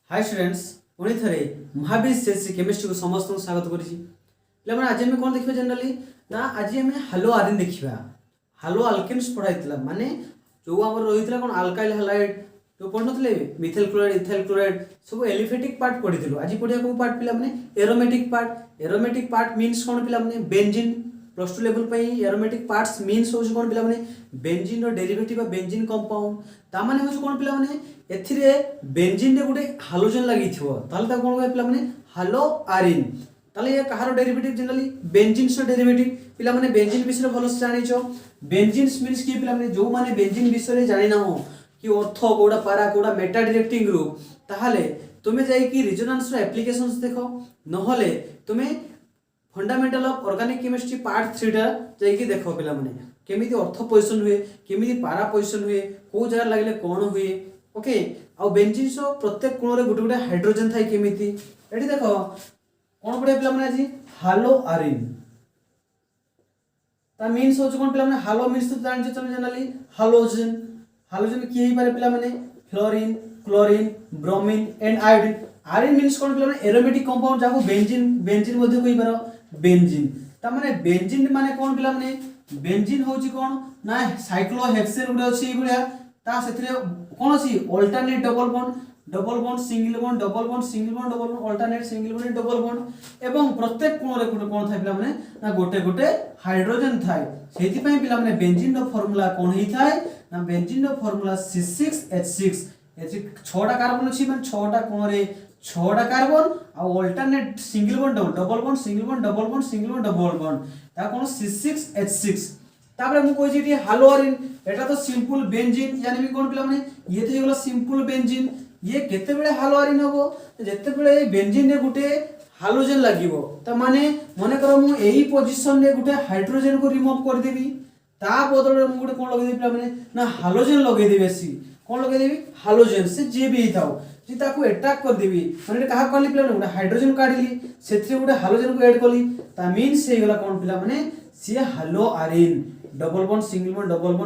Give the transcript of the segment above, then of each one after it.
Hi students पुणी थे Mahabir CSC chemistry को समस्त स्वागत करी पे आज आम कौन देखा जनराली ना आज आम हालो आरिन देखा हालो आल्केन्स पढ़ाई माने जो आम रही कौन आल्काइल हालाइड जो पढ़ुले मिथाइल क्लोराइड इथाइल क्लोराइड सब एलिफेटिक पार्ट पढ़ी आज पढ़िया कौ पार्ट पे एरोमेटिक पार्ट मीन्स कौन पे बेंजीन प्लस टू लेवल पे एरोमेटिक पार्ट्स मीन्स हो कौन पे बेंजीन रो डेरिवेटिव बेंजीन कंपाउंड तामाने हो कौन पे एथिरे बेंजीन रे गोटे हालोजन लागि थिवो ताले ता कोन पे माने हालो आरिन ताले ये कहारो डेरिवेटिव जनरली बेंजीन सो डेरिवेटिव पिला माने बेंजीन विषय भलो से जानिचो बेंजीन मीन्स की पिला माने जो माने बेंजीन विषय जानि ना हो कि अर्थ कोडा पारा कोडा मेटा डायरेक्टिंग ग्रुप ताहाले तुमे जाई कि रेजोनेंस रो एप्लीकेशंस देखो नहले तुमे fundamental of organic chemistry part 3 टा जाई कि देखो पिला माने केमिति अर्थ पोजीशन हुए केमिति पारा पोजीशन हुए को जगह लागले कोन हुए ओके आ बेंजीन सो प्रत्येक कोण रे गुटे गुटे हाइड्रोजन थाई केमिति एठी देखो कोन पडे पिला माने आज हालो आरिन ता मीन्स हो कोन पिला माने हालो मीन्स तो जानि छ जनरली हालोजन हालोजन की ही पारे पिला माने fluorine chlorine bromine and iodine arene means कोन पिला माने एरोमेटिक कंपाउंड जाको बेंजीन मध्ये कोइ पारो बेंजीन ता माने बेंजीन माने कोन पिला माने बेंजीन होची कोन ना साइक्लोहेक्सेन गुडे अछि गुडा ता सेथरे कोन अछि alternate double bond single bond double bond single bond double bond alternate single bond double bond एवं प्रत्येक कोन रे कोन थाय पिला माने ना गोटे गोटे हाइड्रोजन थाय सेति पय पिला माने बेंजीन रो फार्मूला कोन ही थाय ना बेंजीन रो फार्मूला C6H6 एछि 6टा कार्बन अछि माने 6टा कोन रे 6टा कार्बन आ alternate single bond double bond single bond double bond single bond double bond ता कोन C6H6 तापर मु कोइ जेटी हालो आरिन एटा तो सिंपल बेंजीन यानी भी कोन पिला माने ये थे गला सिंपल बेंजीन ये केते बेले हालो आरिन होबो जेते बेले बेंजीन रे गुटे हालोजन लागिवो त माने माने करो मु एही पोजीशन रे गुटे हाइड्रोजन को रिमूव कर देबी ता बदल रे मु गुटे कोन लगे देबी पिला माने ना हालोजन लगे देबी सी कोन लगे देबी हालोजन से जे भी हिताओ जे ताको अटैक कर देबी माने कहा करली पिला गुटे हाइड्रोजन काढली सेथि गुटे हालोजन को ऐड करली ता मीन्स हे गला कोन पिला माने सी haloarene double bond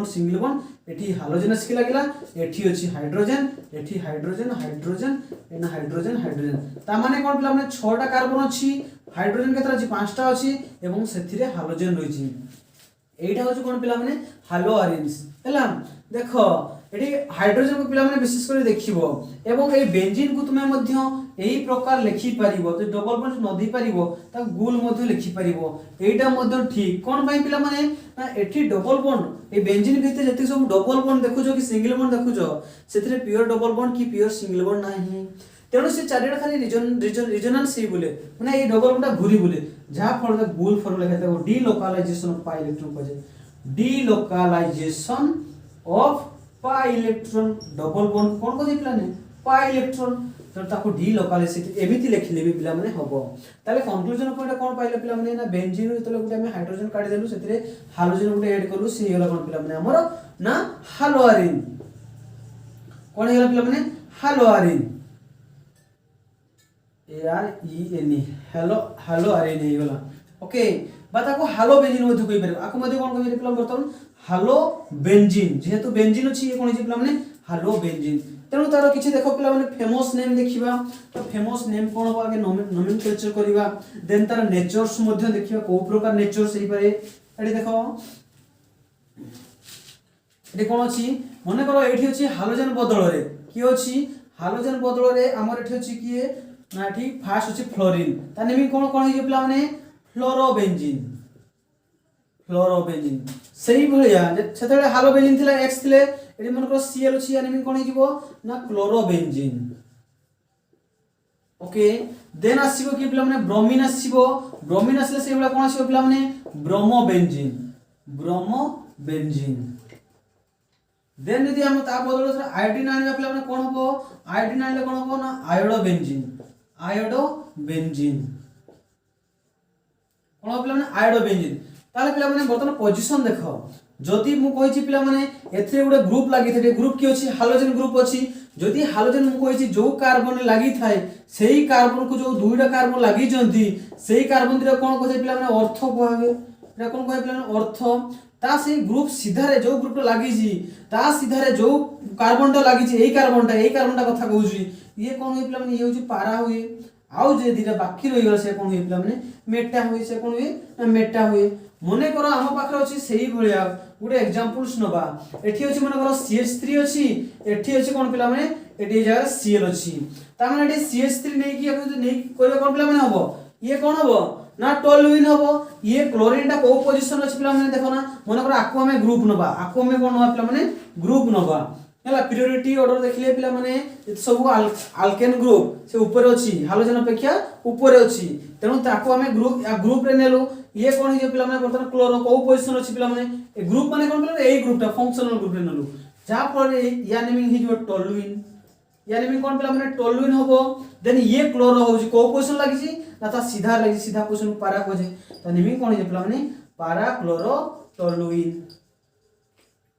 single bond एठी हालोजनस की लागला एठी अछि हाइड्रोजन एठी हाइड्रोजन हाइड्रोजन एना हाइड्रोजन हाइड्रोजन ता माने कोन पिला माने 6टा कार्बन अछि हाइड्रोजन केतरा अछि 5टा अछि एवं सेथिरे हालोजन रहिछि एइटा होछ कोन पिला माने हालो आरिन्स हला देखो एठी हाइड्रोजन को पिला माने विशेष कर देखिबो एवं ए बेंजीन को तुमे मध्य एही प्रकार लिखि परिबो तो डबल बॉन्ड न दी परिबो ता गुल मध्य लिखि परिबो एइटा मध्य ठीक कोन पई पिला माने ना एठी डबल बॉन्ड ए बेंजीन भितर जति सब डबल बॉन्ड देखुजो कि सिंगल बॉन्ड देखुजो सेथिरे प्योर डबल बॉन्ड कि प्योर सिंगल बॉन्ड नाही तेणु से चारिटा खाली रिजोनेंस ही बोले माने ए डबल बॉन्ड घुरी बोले जहा फल गुल फॉर्मूला कहते हैं delocalisation of pi electron को delocalisation of pi electron double bond कोन को दिखला ने पाई इलेक्ट्रॉन तो ताको डी लोकलाइजेशन एमिति लिखले भी पिला माने हबो ताले कंक्लूजन पॉइंट कोन पाइले पिला माने ना बेंजीन तले गुटे हम हाइड्रोजन काढी देलु सेतरे हालोजन गुटे ऐड करलु से होला कोन पिला माने हमर ना हालो आरिन कोन होला पिला माने हालो आरिन ARENE हालो आरिन हे होला ओके बाता को हालो बेंजीन मध्ये कोइ परबो आको मध्ये कोन कहि पिला बर्तमान हालो बेंजीन जेहेतु बेंजीन अछि ये कोन जे पिला माने हालो बेंजीन तेणु तार किछि देखो पिला माने फेमस नेम देखिबा तो फेमस नेम कोन हो आगे नोमेनक्लेचर करिबा देन तार नेचर्स मध्ये देखिबा को प्रकार नेचर सही पारे एठी देखो एठी कोन अछि मने करो एठी अछि हालोजन बदल रे की अछि हालोजन बदल रे हमर एठी अछि की ना एठी फास्ट अछि फ्लोरीन ता नेम कोन कोन हे पिला माने फ्लोरोबेंजीन सही भलिया सेतले हालोबेंजीन थिला X थिले एठी मन को Cl अछि यानी कोन हे जिवो ना क्लोरोबेंजीन ओके देन आसीबो कि पिला माने ब्रोमीन आसीबो ब्रोमीन आसले से बला कोन आसीबो पिला माने ब्रोमोबेंजीन देन यदि हम ता बदल से आयोडीन आनिबा पिला माने कोन हबो आयोडीन आनिले कोन हबो ना आयोडोबेंजीन कोन पिला माने आयोडोबेंजीन ताले पिला माने बर्तन पोजीशन देखो जदि मु कहि छि पिला माने एथरे गुटे ग्रुप लागि थे ग्रुप की अछि हालोजन ग्रुप अछि जदि हालोजन मु कहि छि जो कार्बन लागि थाए सेही कार्बन को जो दुईटा कार्बन लागि जंती सेही कार्बन दिरा कोन कहि पिला माने अर्थ कहबे एटा कोन कहि पिला माने अर्थ ता से ग्रुप सीधा रे जो ग्रुप लागि छि ता सीधा रे जो कार्बन टा लागि छि एही कार्बन टा कथा कहू छि ये कौन हुए पिला माने ये होची पारा हुए आउ जे दिटा बाकी रही गला से कौन हुए पिला माने मेटा हुए से कौन हुए ना मेटा हुए मने करो आम पाखरे अछि सेही भलिया गुटे एग्जांपल्स नबा एठी अछि मने करो CH3 अछि एठी अछि कोन पिला माने एठी जगह Cl अछि ता माने एठी CH3 नै कि अपन नै करबे कोन पिला माने हबो ये कौन हबो ना टोलुइन हबो ये क्लोरीन टा को पोजीशन अछि पिला माने देखो ना मने करो आकु हमें ग्रुप नबा आकु हमें कोन नबा पिला माने ग्रुप नबा हला प्रियोरिटी ऑर्डर देखले पिला माने सब अल्केन ग्रुप से ऊपर अछि हाइड्रोजन अपेक्षा ऊपर अछि तेनु ताको हमें ग्रुप रे नेलो ये कोन जे पिला माने बर्तन क्लोरो को पोजीशन अछि पिला माने ए ग्रुप माने कोन पिला ए ग्रुप टा फंक्शनल ग्रुप रे नेलो जा पर या नेमिंग हिजो टोलुइन या नेमिंग कोन पिला माने टोलुइन होबो देन ये क्लोरो होजी को पोजीशन लागि छी ना ता सीधा लागि सीधा पोजीशन पारा को जे त नेमिंग कोन जे पिला माने पारा क्लोरो टोलुइन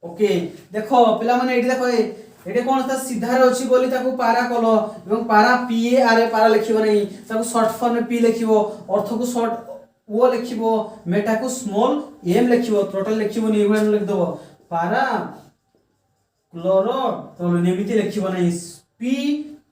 ओके देखो पिला माने एठी देखो एठी कोन था सीधा रे अछि बोली ताको पारा कलो एवं पारा पीए आरे पारा लिखिबो नै ताको शॉर्ट फॉर्म में पी लिखिबो अर्थ को शॉर्ट ओ लिखिबो मेटा को स्मॉल एम लिखिबो टोटल लिखिबो नै एगुला लिख दबो पारा क्लोरो टोलुइन एमिति लिखिबो नै पी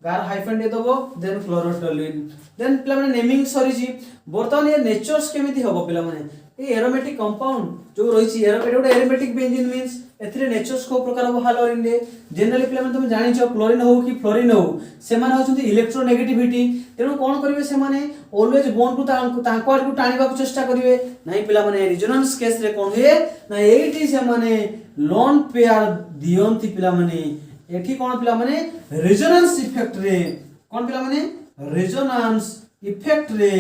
गार हाइफन दे दबो देन क्लोरो टोलुइन देन पिला माने नेमिंग सरी जी बर्तमान ये नेचर्स केमिति हबो पिला माने ए एरोमेटिक कंपाउंड जो रही छी एरोमेटिक बेंजीन मींस एथिरे नेचर्स को प्रकार हो हालोरिन रे जनरली पिला माने तुम जानि छ क्लोरीन हो कि फ्लोरीन हो से माने होचंती इलेक्ट्रोनेगेटिविटी तेनु कोन करिवे से माने ऑलवेज बॉन्ड को तांको को टाणीबा को चेष्टा करिवे नाही पिला माने रेजोनेंस केस रे कोन हुए ना एठी से माने लोन पेयर दियंती पिला माने एठी कोन पिला माने रेजोनेंस इफेक्ट रे कोन पिला माने रेजोनेंस इफेक्ट रे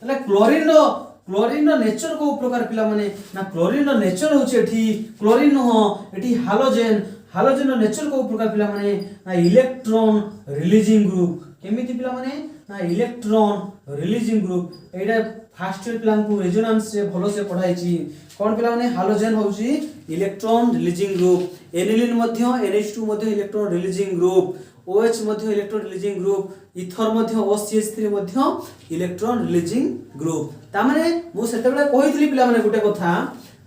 तले क्लोरीन रो नेचर को प्रकार पिला माने ना क्लोरीन रो नेचर होचे एठी क्लोरीन हो एठी हालोजेन रो नेचर को प्रकार पिला माने ना इलेक्ट्रॉन रिलीजिंग ग्रुप केमिति पिला माने ना इलेक्ट्रॉन रिलीजिंग ग्रुप एटा फर्स्ट ईयर पिला को रेजोनेंस से भलो से पढ़ाई छी कोन पिला माने हालोजेन होची इलेक्ट्रॉन रिलीजिंग ग्रुप एनिलीन मध्य NH2 मध्य इलेक्ट्रॉन रिलीजिंग ग्रुप OH मध्य इलेक्ट्रॉन रिलीजिंग ग्रुप इथर मध्य OCH3 मध्य इलेक्ट्रॉन रिलीजिंग ग्रुप ता माने मु सेते बेले कहितली पिला माने गुटे कथा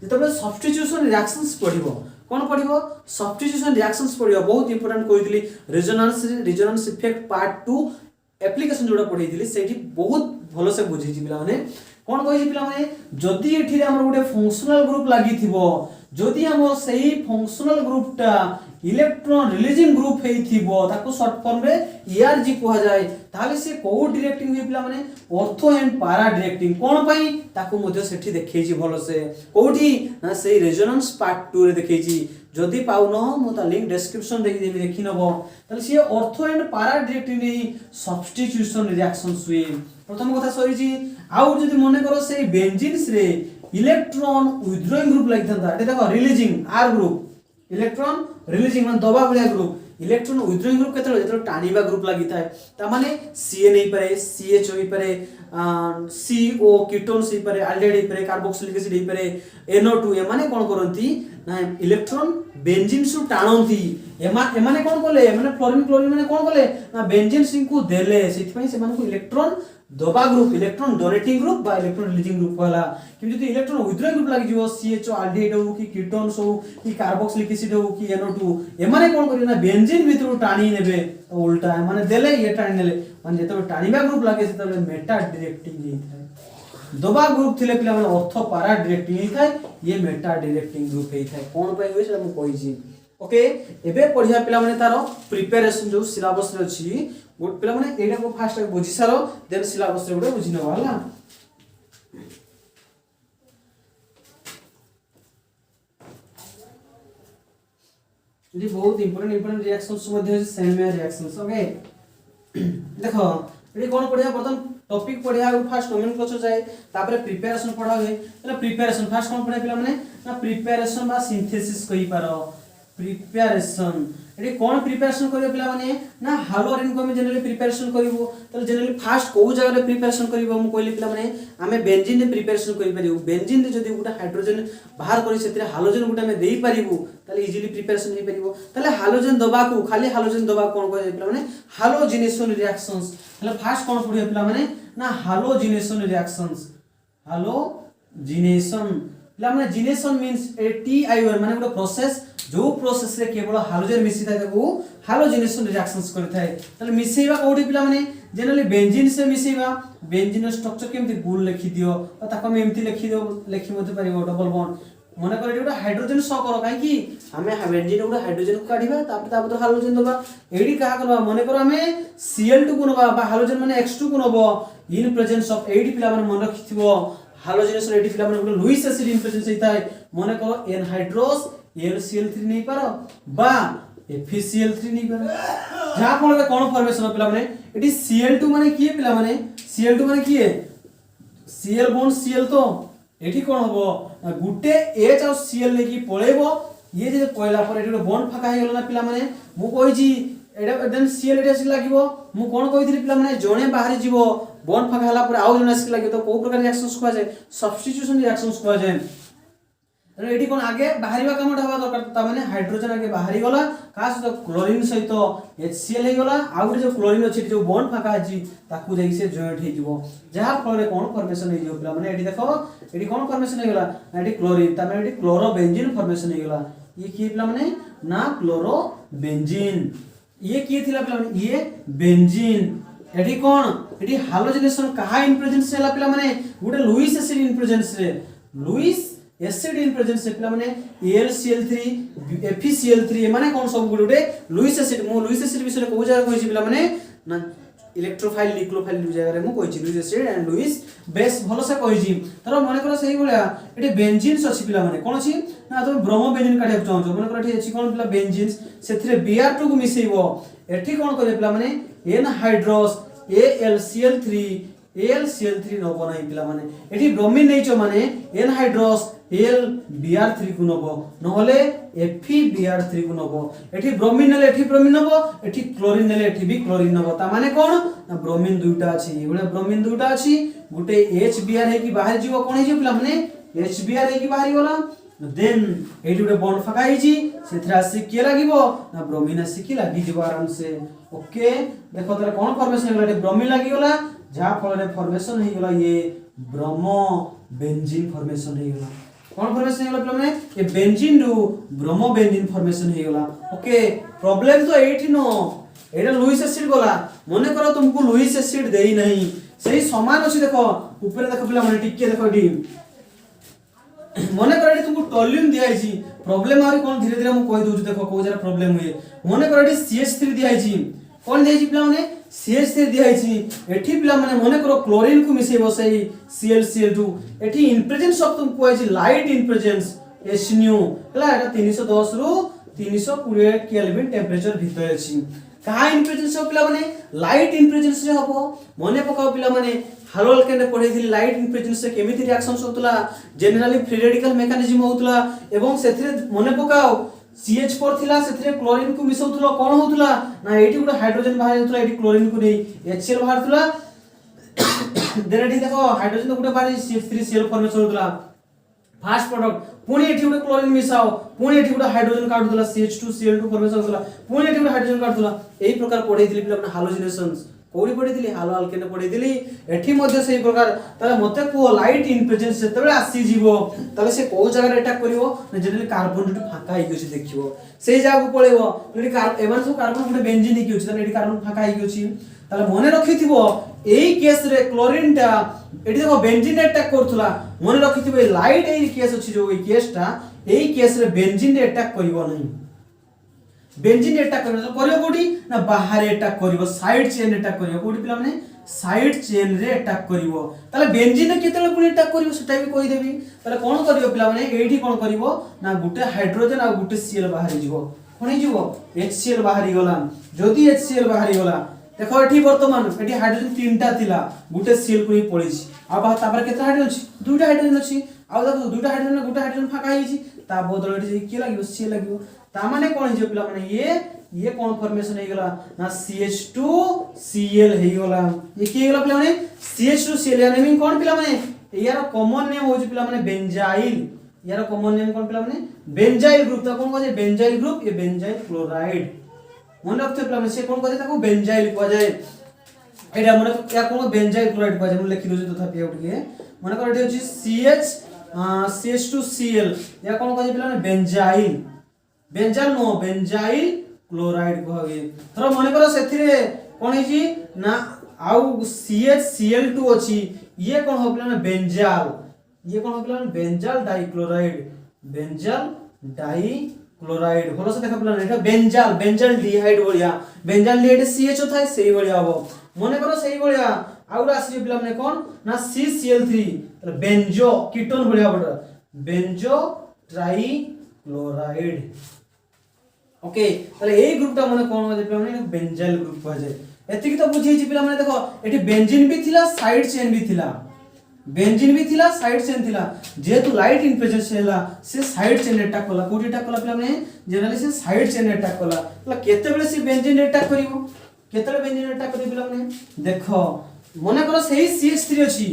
जेते बेले सब्स्टिट्यूशन रिएक्शंस पढिबो कोन पढिबो सब्स्टिट्यूशन रिएक्शंस पढिबो बहुत इंपोर्टेंट कहितली रेजोनेंस इफेक्ट पार्ट 2 एप्लीकेशन जोडा पढैतली सेठी बहुत भलो से बुझी पिला माने कोन कहि पिला माने जदी एठी हमर गुटे फंक्शनल ग्रुप लागि थिबो जदी हम सही फंक्शनल ग्रुप टा इलेक्ट्रॉन रिलीजिंग ग्रुप हेई थिबो ताको शॉर्ट फॉर्म रे ERG कहा जाय ताले से को डायरेक्टिंग हुई पिला माने ऑर्थो एंड पारा डायरेक्टिंग कोन पई ताको मध्य सेठी देखै छी भलो से कोठी ना सही रेजोनेंस पार्ट 2 रे देखै छी जदी पाउ न मो ता लिंक डिस्क्रिप्शन देखि देबी देखि नबो ताले से ऑर्थो एंड पारा डायरेक्टिंग नै सब्स्टिट्यूशन रिएक्शंस हुई प्रथम कथा सरी छी आउ जदी मने करो से बेंजीन्स रे इलेक्ट्रॉन विथड्रॉइंग ग्रुप लागि था एटा देखो रिलीजिंग आर ग्रुप इलेक्ट्रॉन रिलीजिंग मान दबा भलिया ग्रुप इलेक्ट्रॉन विथड्रॉइंग ग्रुप केतलो जेतलो टाणीबा ग्रुप लागि थाए ता माने Ca नै पारे CH होई पारे CO कीटोन्स होई पारे एल्डिहाइड होई पारे कार्बोक्सिलिक एसिड होई पारे NO2 ए माने कोन करंती ना इलेक्ट्रॉन बेंजीन सु टाणंती एमाने कोन कोले माने फ्लोरीन क्लोरीन माने कोन कोले ना बेंजीन सिंह को देले सेति पई से माने को इलेक्ट्रॉन दबा ग्रुप इलेक्ट्रॉन डोनेटिंग ग्रुप बा इलेक्ट्रॉन रिलीजिंग ग्रुप कहला कि जदी इलेक्ट्रॉन विथड्रॉइंग ग्रुप लागि जिवो CH एल्डिहाइड हो कि कीटोन्स हो कि कार्बोक्सिलिक एसिड हो कि NO2 एमाने कोन करी ना बेंजीन भितरु टाणी नेबे तो उल्टा माने देले ये टाणी नेले माने जतो टाणीबा ग्रुप लागे से तबे मेटा डायरेक्टिंग नै थाए दबा ग्रुप थिले पिला माने ऑर्थो पारा डायरेक्टिंग नै थाए ये मेटा डायरेक्टिंग ग्रुप हे थाए कोन पई होय से हम कहि छी ओके एबे पढिया पिला माने तारो प्रिपरेशन जो सिलेबस रे अछि गुड पिला माने एटा को फास्ट बुझी सारो देन सिलेबस रे गुडे बुझी नवा हला ये बहुत इंपोर्टेंट रिएक्शंस मध्ये सेमी रिएक्शंस ओके देखो एडी कोन पढिया प्रथम टॉपिक पढिया फास्ट नोमेनक्लेचर जाय तापर प्रिपरेशन पढा होय तले प्रिपरेशन फास्ट कोन पढिया पिला माने ना प्रिपरेशन बा सिंथेसिस कहि पारो प्रिपरेशन एडी कोन प्रिपरेशन करियो पिला माने ना हालोरिन को हम जनरली प्रिपरेशन करिवो तले जनरली फास्ट को जगह रे प्रिपरेशन करिवो हम कहली पिला माने हमें बेंजीन रे प्रिपरेशन करि परिवो बेंजीन रे जदी गुटा हाइड्रोजन बाहर करि सेतरे हालोजन गुटा में देई परिवो तले इजीली प्रिपरेशन हे परिवो तले हालोजन दबा को खाली हालोजन दबा कोन कहै पिला माने हालोजिनेशन रिएक्शंस तले फास्ट कोन पढियो पिला माने ना हालोजिनेशन रिएक्शंस हालोजिनेशन पिला माने जिनेशन मींस TION माने गुटा प्रोसेस जो प्रोसेस रे केवल हालोजन मिसी थाए ताको हालोजनेशन रिएक्शंस करि थाए तले मिसेइबा कोडी पिला माने जनरली बेंजीन से मिसेइबा बेंजीन स्ट्रक्चर केमति गोल लिखि दियो और ताको हम एमति लिखि मते परिबो डबल बॉन्ड मने करे एटा हाइड्रोजन स करो काहे कि हमें बेंजीन गुडा हाइड्रोजन को काढिबा तापर हालोजन दबा एडी का करबा मने करो हमें Cl2 को नबा बा हालोजन माने X2 को नबो इन प्रेजेंस ऑफ एडी पिला माने मन रखिथिबो हालोजनेशन एडी पिला माने लुईस एसिड इन प्रेजेंस होइताय मने करो एनहाइड्रोस LCl3 नहीं पारो बा FeCl3 नहीं पारो जहां फल कोन फॉर्मेशन पिला माने एटी Cl2 माने की पिला माने Cl2 माने की Cl बॉन्ड Cl तो एठी कोन हबो गुटे H और Cl लेकी पळेबो ये जे पळला पर एठी बॉन्ड फाका हे गेलो ना पिला माने मु कोइ जी एडा देन Cl एटा से लागिवो मु कोन कहिथिली पिला माने जणे बाहर जीवो बॉन्ड फाका हला पर आउ जणे से लागिवो तो को प्रकार रिएक्शंस को जाय सब्स्टिट्यूशन रिएक्शंस को जाय एठी कोन आगे बाहरिबा कामटा हवा दरकार ता माने हाइड्रोजन आगे बाहरी गला का सहित क्लोरीन सहित HCl हे गला आउ जो क्लोरीन अछि जो बॉन्ड फाका अछि ताकू देई से जॉइंट हे जिवो जहा फल रे कोन फॉर्मेशन हे जिवो पिला माने एठी देखो एठी कोन फॉर्मेशन हे गला एठी क्लोरीन ता माने एठी क्लोरोबेंजीन फॉर्मेशन हे गला ये की पिला माने ना क्लोरोबेंजीन ये की थिला पिला माने ये बेंजीन एठी कोन एठी हालोजनेशन कहा इन प्रेजेंस से हला पिला माने गुटे लुईस एसिड इन प्रेजेंस रे लुईस एसिड इन प्रेजेंस से पिला माने LCl3 FeCl3 माने कोन सब गुटे लुईस एसिड मो लुईस एसिड विषय को जगह कहि पिला माने ना इलेक्ट्रोफाइल निक्लोफाइल जगह रे मो कहि Lewis acid and Lewis base भलो से कहि तर माने करो सही भलिया एटी बेंजीन्स अछि पिला माने कोन अछि ना तुम ब्रोमो बेंजीन काढे चाहछो माने करो एटी अछि कोन पिला बेंजीन्स सेथिरे Br2 को मिसेइबो एठी कोन करे पिला माने एनहाइड्रोस AlCl3 AlCl3 न बनाई पिला माने एठी ब्रोमीन नैचो माने एनहाइड्रोस LBr3 को नबो नहले FeBr3 को नबो एठी ब्रोमीन नेले एठी ब्रोमीन नबो एठी क्लोरीन नेले एठी भी क्लोरीन नबो ता माने कोन ना ब्रोमीन दुटा अछि एबळे ब्रोमीन दुटा अछि गुटे HBr हे की बाहर जीवो कोन हे जे पिला माने HBr हे की बाहर गला देन एठी गुटे बॉन्ड फाका हे जी सेथरा आसी के लागिवो ना ब्रोमीन आसी की लागि जीवो आराम से ओके देखो तरे कोन फॉर्मेशन हे गला एठी ब्रोमीन लागि गला जहा फल रे फॉर्मेशन हे गला ये ब्रोमो बेंजीन फॉर्मेशन हे गला कोन फॉर्मेशन हे गला पिला माने ये बेंजीन रु ब्रोमो बेंजीन फॉर्मेशन हे गला ओके प्रॉब्लम तो एठी नो एटा लुईस एसिड गला मने करो तुमको लुईस एसिड देई नहीं सही समान अछि देखो ऊपर देखो पिला माने टिके देखो एठी मने करो एठी तुमको टोल्यूम दियाई छी प्रॉब्लम आरी कोन धीरे धीरे मु कहि दउ देखो को जरा प्रॉब्लम हुए मने करो एठी CH3 दियाई छी कोन देई छी पिला माने CH3 दियाई छी एठी पिला माने मने करो क्लोरीन को मिसेबो सही ClCl2 एठी इन प्रेजेंस ऑफ तुमको आइ छी लाइट इन प्रेजेंस Hnu हला एटा 310 रु 320 केल्विन टेंपरेचर भितर अछि कहा इन प्रेजेंस ऑफ पिला माने लाइट इन प्रेजेंस रे हबो मने पकाओ पिला माने हालो अल्केन पढै थि लाइट इन प्रेजेंस से केमिति रिएक्शंस होतला जनरली फ्री रेडिकल मेकानिज्म होतला एवं सेथिरे मने पकाओ CH4 थिला सेथिरे क्लोरीन को मिसौतलो कोन होतला ना एठी गुटे हाइड्रोजन बाहर होतला एठी क्लोरीन को नै HCl बाहर थला देन एठी देखो हाइड्रोजन गुटे बाहर CH3Cl फॉर्मेशन होतला फास्ट प्रोडक्ट पुणी एठी गुटे क्लोरीन मिसाओ पुणी एठी गुटे हाइड्रोजन काढुतला CH2Cl2 फॉर्मेशन होतला पुणी एठी गुटे हाइड्रोजन काढुतला एही प्रकार पढै थिली पिला हालोजनेशंस कोडी पढै थिली हालो अल्केन पढै थिली एठी मध्ये सही प्रकार तले मते को लाइट इन प्रेजेंस सेतबे आसी जीवो तले से को जगह अटैक करिवो जनरली कार्बन टू फाका हि गछि देखिवो सेही जागु पळेवो एठी एमान सब कार्बन गुटे बेंजीन हि गछि तले एठी कार्बन फाका हि गछि तले मने रखिथिबो एही केस रे क्लोरीन टा एठी देखो बेंजीन अटैक करथुला मने रखिथिबो लाइट एही केस अछि जो एही केस टा एही केस रे बेंजीन अटैक करिवो नहीं बेंजीन अटैक करियो कोठी ना बाहर अटैक करिवो साइड चेन अटैक करियो कोठी पिला माने साइड चेन रे अटैक करिवो ताले बेंजीन केतले पुनी अटैक करिवो सेटा भी कहि देबी ताले कोन करियो पिला माने एठी कोन करिवो ना गुटे हाइड्रोजन आ गुटे Cl बाहर जिवो कोन जिवो HCl बाहर गला जदी HCl बाहर गला देखो एठी वर्तमान एठी हाइड्रोजन तीनटा थिला गुटे Cl को ही पळिछि आ बा तापर केते हाइड्रोजन अछि दुटा हाइड्रोजन अछि आ देखो दुटा हाइड्रोजन गुटे हाइड्रोजन फाका हिछि ता बदल एठी के लागिवो Cl लागिवो ता माने कोन जे पिला माने ये कोन फॉर्मेशन हे गेला ना CH2Cl हे गेला ये की गेला पिला माने CH2Cl यानी मीन कोन पिला माने यार कॉमन नेम होछि पिला माने बेंजाइल यार कॉमन नेम कोन पिला माने बेंजाइल ग्रुप ता कोन कहे बेंजाइल ग्रुप ये बेंजाइल क्लोराइड मन रखते पिला माने से कोन कहे ताको बेंजाइल को जाय एटा मन या कोन बेंजाइल क्लोराइड को जाय मन लिखि दोछि तथापि उठिए मन कर एठी होछि CH CH2Cl या कोन कहे पिला माने बेंजाइल बेंजाल नो बेंजाइल क्लोराइड कहबे थरो मने करो सेथिरे कोन है जी ना आउ CHCl2 अछि ये कोन हो पिला बेंजाल ये कोन हो पिला बेंजाल डाइक्लोराइड बेंजाल डाइक्लोराइड भलो से देखा पिला एटा बेंजाल बेंजाल डिहाइड भलिया बेंजाल डिहाइड CHO थाय सेही भलिया हो मने करो सेही भलिया आउरा आसी पिला माने कोन ना CCl3 तले बेंजो कीटोन भलिया बड बेंजो ट्राइक्लोराइड ओके तले ए ग्रुपटा माने कोन हो जे पिला माने बेंजाइल ग्रुप हो जाय एतिकी तो बुझी छी पिला माने देखो एठी बेंजीन भी थिला साइड चेन भी थिला बेंजीन भी थिला साइड चेन थिला जेतु लाइट इन प्रेजेंस हैला से साइड चेन अटैक कला कोठी अटैक कला पिला माने जनरली से साइड चेन अटैक कला तला केते बेले से बेंजीन अटैक करिवो केते बेले बेंजीन अटैक करि पिला माने देखो मने करो सही CH3 अछि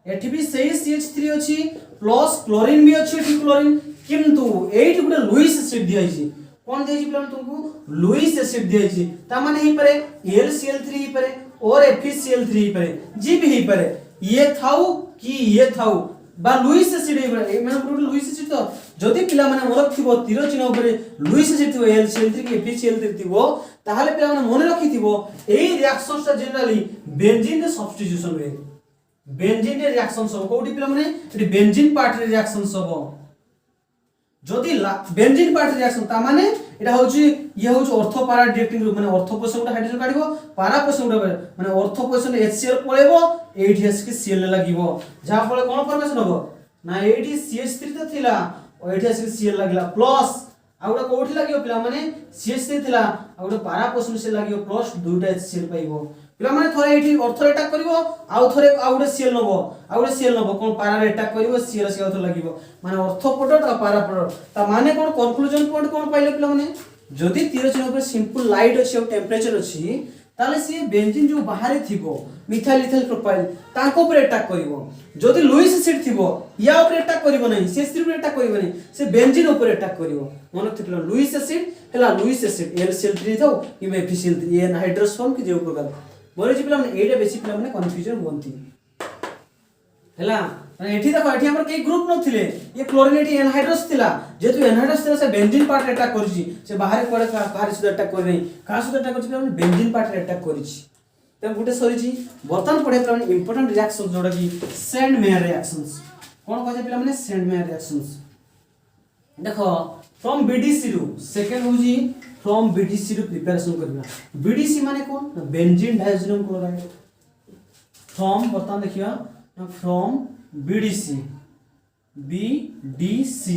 एठी भी सही CH3 अछि प्लस क्लोरीन भी अछि एठी क्लोरीन किंतु एठी गुटे लुईस एसिड दिया अछि कोन देछि पिला तुमको लुईस एसिड दिछि ता माने ही परे LCl3 ही परे और FeCl3 ही परे जी भी ही परे ये थाउ कि ये थाउ बा लुईस एसिड ही परे माने पुरो लुईस एसिड तो जदि पिला माने मोरक थिबो तीर चिन्ह ऊपर लुईस एसिड थिबो LCl3 कि FeCl3 थिबो ताहाले पिला माने मने रखिथिबो एई रिएक्शनस ता जनरली बेंजीन रे सब्स्टिट्यूशन रे बेंजीन रे रिएक्शन सब कोठी पिला माने एटी बेंजीन पार्ट रे रिएक्शन सब जदि बेंजीन पार्ट रिएक्शन ता माने एटा होची ये होची ऑर्थो पैरा रिएक्टिंग ग्रुप माने ऑर्थो पोजीशन उडा हाइड्रोजन काढिबो पैरा पोजीशन उडा माने ऑर्थो पोजीशन HCl पळेबो एठी एसकी Cl लागिबो जा फळे कोन फॉर्मेशन होबो ना एठी CH3 त थिला और एठी एसकी Cl लागिला प्लस आउडा कोठी लागियो पिला माने CH3 थिला आउडा पैरा पोजीशन से लागियो प्लस दुटा HCl पाइबो पिला माने थोरे एठी ऑर्थो अटैक करिवो आउ थोरे आउडे Cl नबो आउडे Cl नबो कोन पैरा अटैक करिवो Cl से ऑर्थो लागिवो माने ऑर्थो प्रोडक्ट आ पैरा प्रोडक्ट ता माने कोन कंक्लूजन पॉइंट कोन पाइले पिला माने जदि तीर चिन्ह ऊपर सिंपल लाइट अछि और टेंपरेचर अछि ताले से बेंजीन जो बाहर थिबो मिथाइल इथाइल प्रोपाइल ताको ऊपर अटैक करिवो जदि लुईस एसिड थिबो या ऊपर अटैक करिवो नै CH3 ऊपर अटैक करिवो नै से बेंजीन ऊपर अटैक करिवो मन थिबला लुईस एसिड हला लुईस एसिड LCl3 थाउ कि FeCl3 ये हाइड्रोस फॉर्म कि जे प्रकार बोले जी पिला माने एटा बेसी पिला माने कंफ्यूजन होंती हला माने एठी देखो एठी हमर के ग्रुप न थिले ये क्लोरीन एठी एनहाइड्रोस थिला जेतु एनहाइड्रोस थिला से बेंजीन पार्ट अटैक करछि से बाहर पड़े बाहर सुद्धा अटैक कर नै का सुद्धा अटैक करछि पिला बेंजीन पार्ट अटैक करछि त गुटे सरीछि बर्तन पढे पिला माने इंपोर्टेंट रिएक्शन जोडा कि सेंड मेयर रिएक्शंस कोन कहै पिला माने सेंड मेयर रिएक्शंस देखो फ्रॉम BDC रु सेकंड होजी फ्रॉम BDC रु प्रिपरेशन करबा BDC माने कोन बेंजीन डाइजेनियम क्लोराइड फ्रॉम बर्तन देखिया फ्रॉम BDC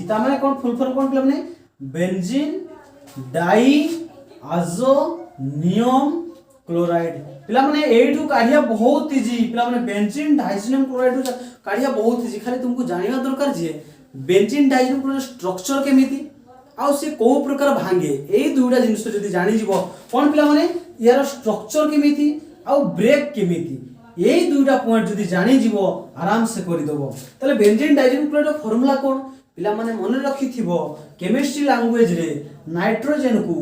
ता माने कोन फुल फॉर्म कोन माने बेंजीन डाई आजोनियम क्लोराइड पिला माने एटू काढिया बहुत इजी पिला माने बेंजीन डाइजेनियम क्लोराइड काढिया बहुत इजी खाली तुमको जानिया दरकार जे बेंजीन डाइजेनियम क्लोराइड स्ट्रक्चर केमिति आ से को प्रकार भांगे एई दुटा जिनिस जदी जानि जिवो कोन पिला माने यार स्ट्रक्चर केमिति आ ब्रेक केमिति एई दुटा पॉइंट जदी जानि जिवो आराम से करि दबो तले बेंजीन डाइजेनियम क्लोराइड फार्मूला कोन पिला माने मन रखि थिबो केमिस्ट्री लैंग्वेज रे नाइट्रोजन को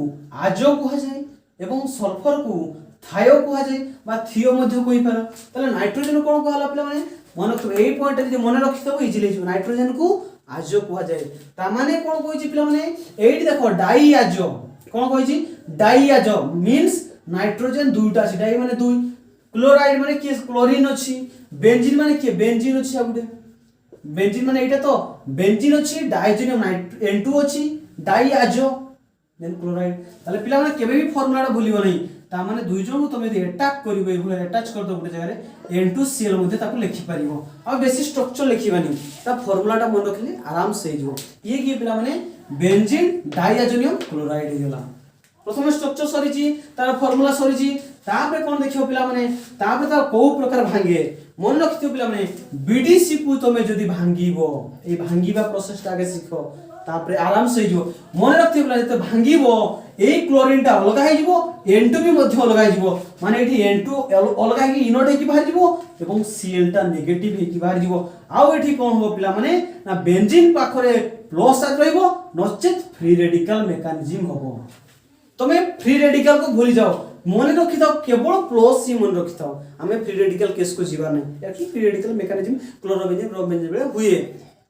आजो कहा जाय एवं सल्फर को थायो कहा जाय बा थियो मध्ये कोइ पार तले नाइट्रोजन कोन कहला पिला माने मन रखिबो एई पॉइंट जदी मन रखि दबो इजीली जिवो नाइट्रोजन को आजो कहा जाय ता माने कोन कहै पिला माने एठी देखो डाई आजो कोन कहै डाई आजो मींस नाइट्रोजन दुटा छै डाई माने दुई क्लोराइड माने के क्लोरीन अछि बेंजीन माने के बेंजीन अछि आगुडे बेंजीन माने एटा तो बेंजीन अछि डाइजेनियम N2 अछि डाई आजो देन क्लोराइड ताले पिला माने केबे भी फार्मूला भूलिबो नै ता माने दुई जन को तमे अटैक करिवो एभले अटैच कर दो गुटे जगह रे N2Cl मध्ये ताको लिखि परिवो आ बेसी स्ट्रक्चर लिखिबानी ता फार्मूला टा मन रखले आराम से हिजो ये की पिला माने बेंजीन डाइआजोनियम क्लोराइड हिला प्रथम स्ट्रक्चर सरीची तार फार्मूला सरीची तापरे कोन देखियो पिला माने तापरे ता को प्रकार भांगे मन रखियो पिला माने BDC को तमे जदी भांगीबो ए भांगीबा प्रोसेस टा आगे सिखो तापरे आराम से हिजो मन रखियो पिला जते भांगीबो ए क्लोरीन टा अलगा हे जिवो N2 भी मध्य अलगा हे जिवो माने एठी N2 अलगा हे इनोट हे कि बाहर जिवो एवं Cl टा नेगेटिव हे कि बाहर जिवो आउ एठी कोन हो पिला माने ना बेंजीन पाखरे प्लस चार्ज रहइबो नचेत फ्री रेडिकल मेकानिज्म होबो तमे फ्री रेडिकल को भूली जाओ मन रखि थाओ केवल प्लस ही मन रखि थाओ हमें फ्री रेडिकल केस को जीवा नै याकि free radical mechanism chlorobenzene bromobenzene बेले हुए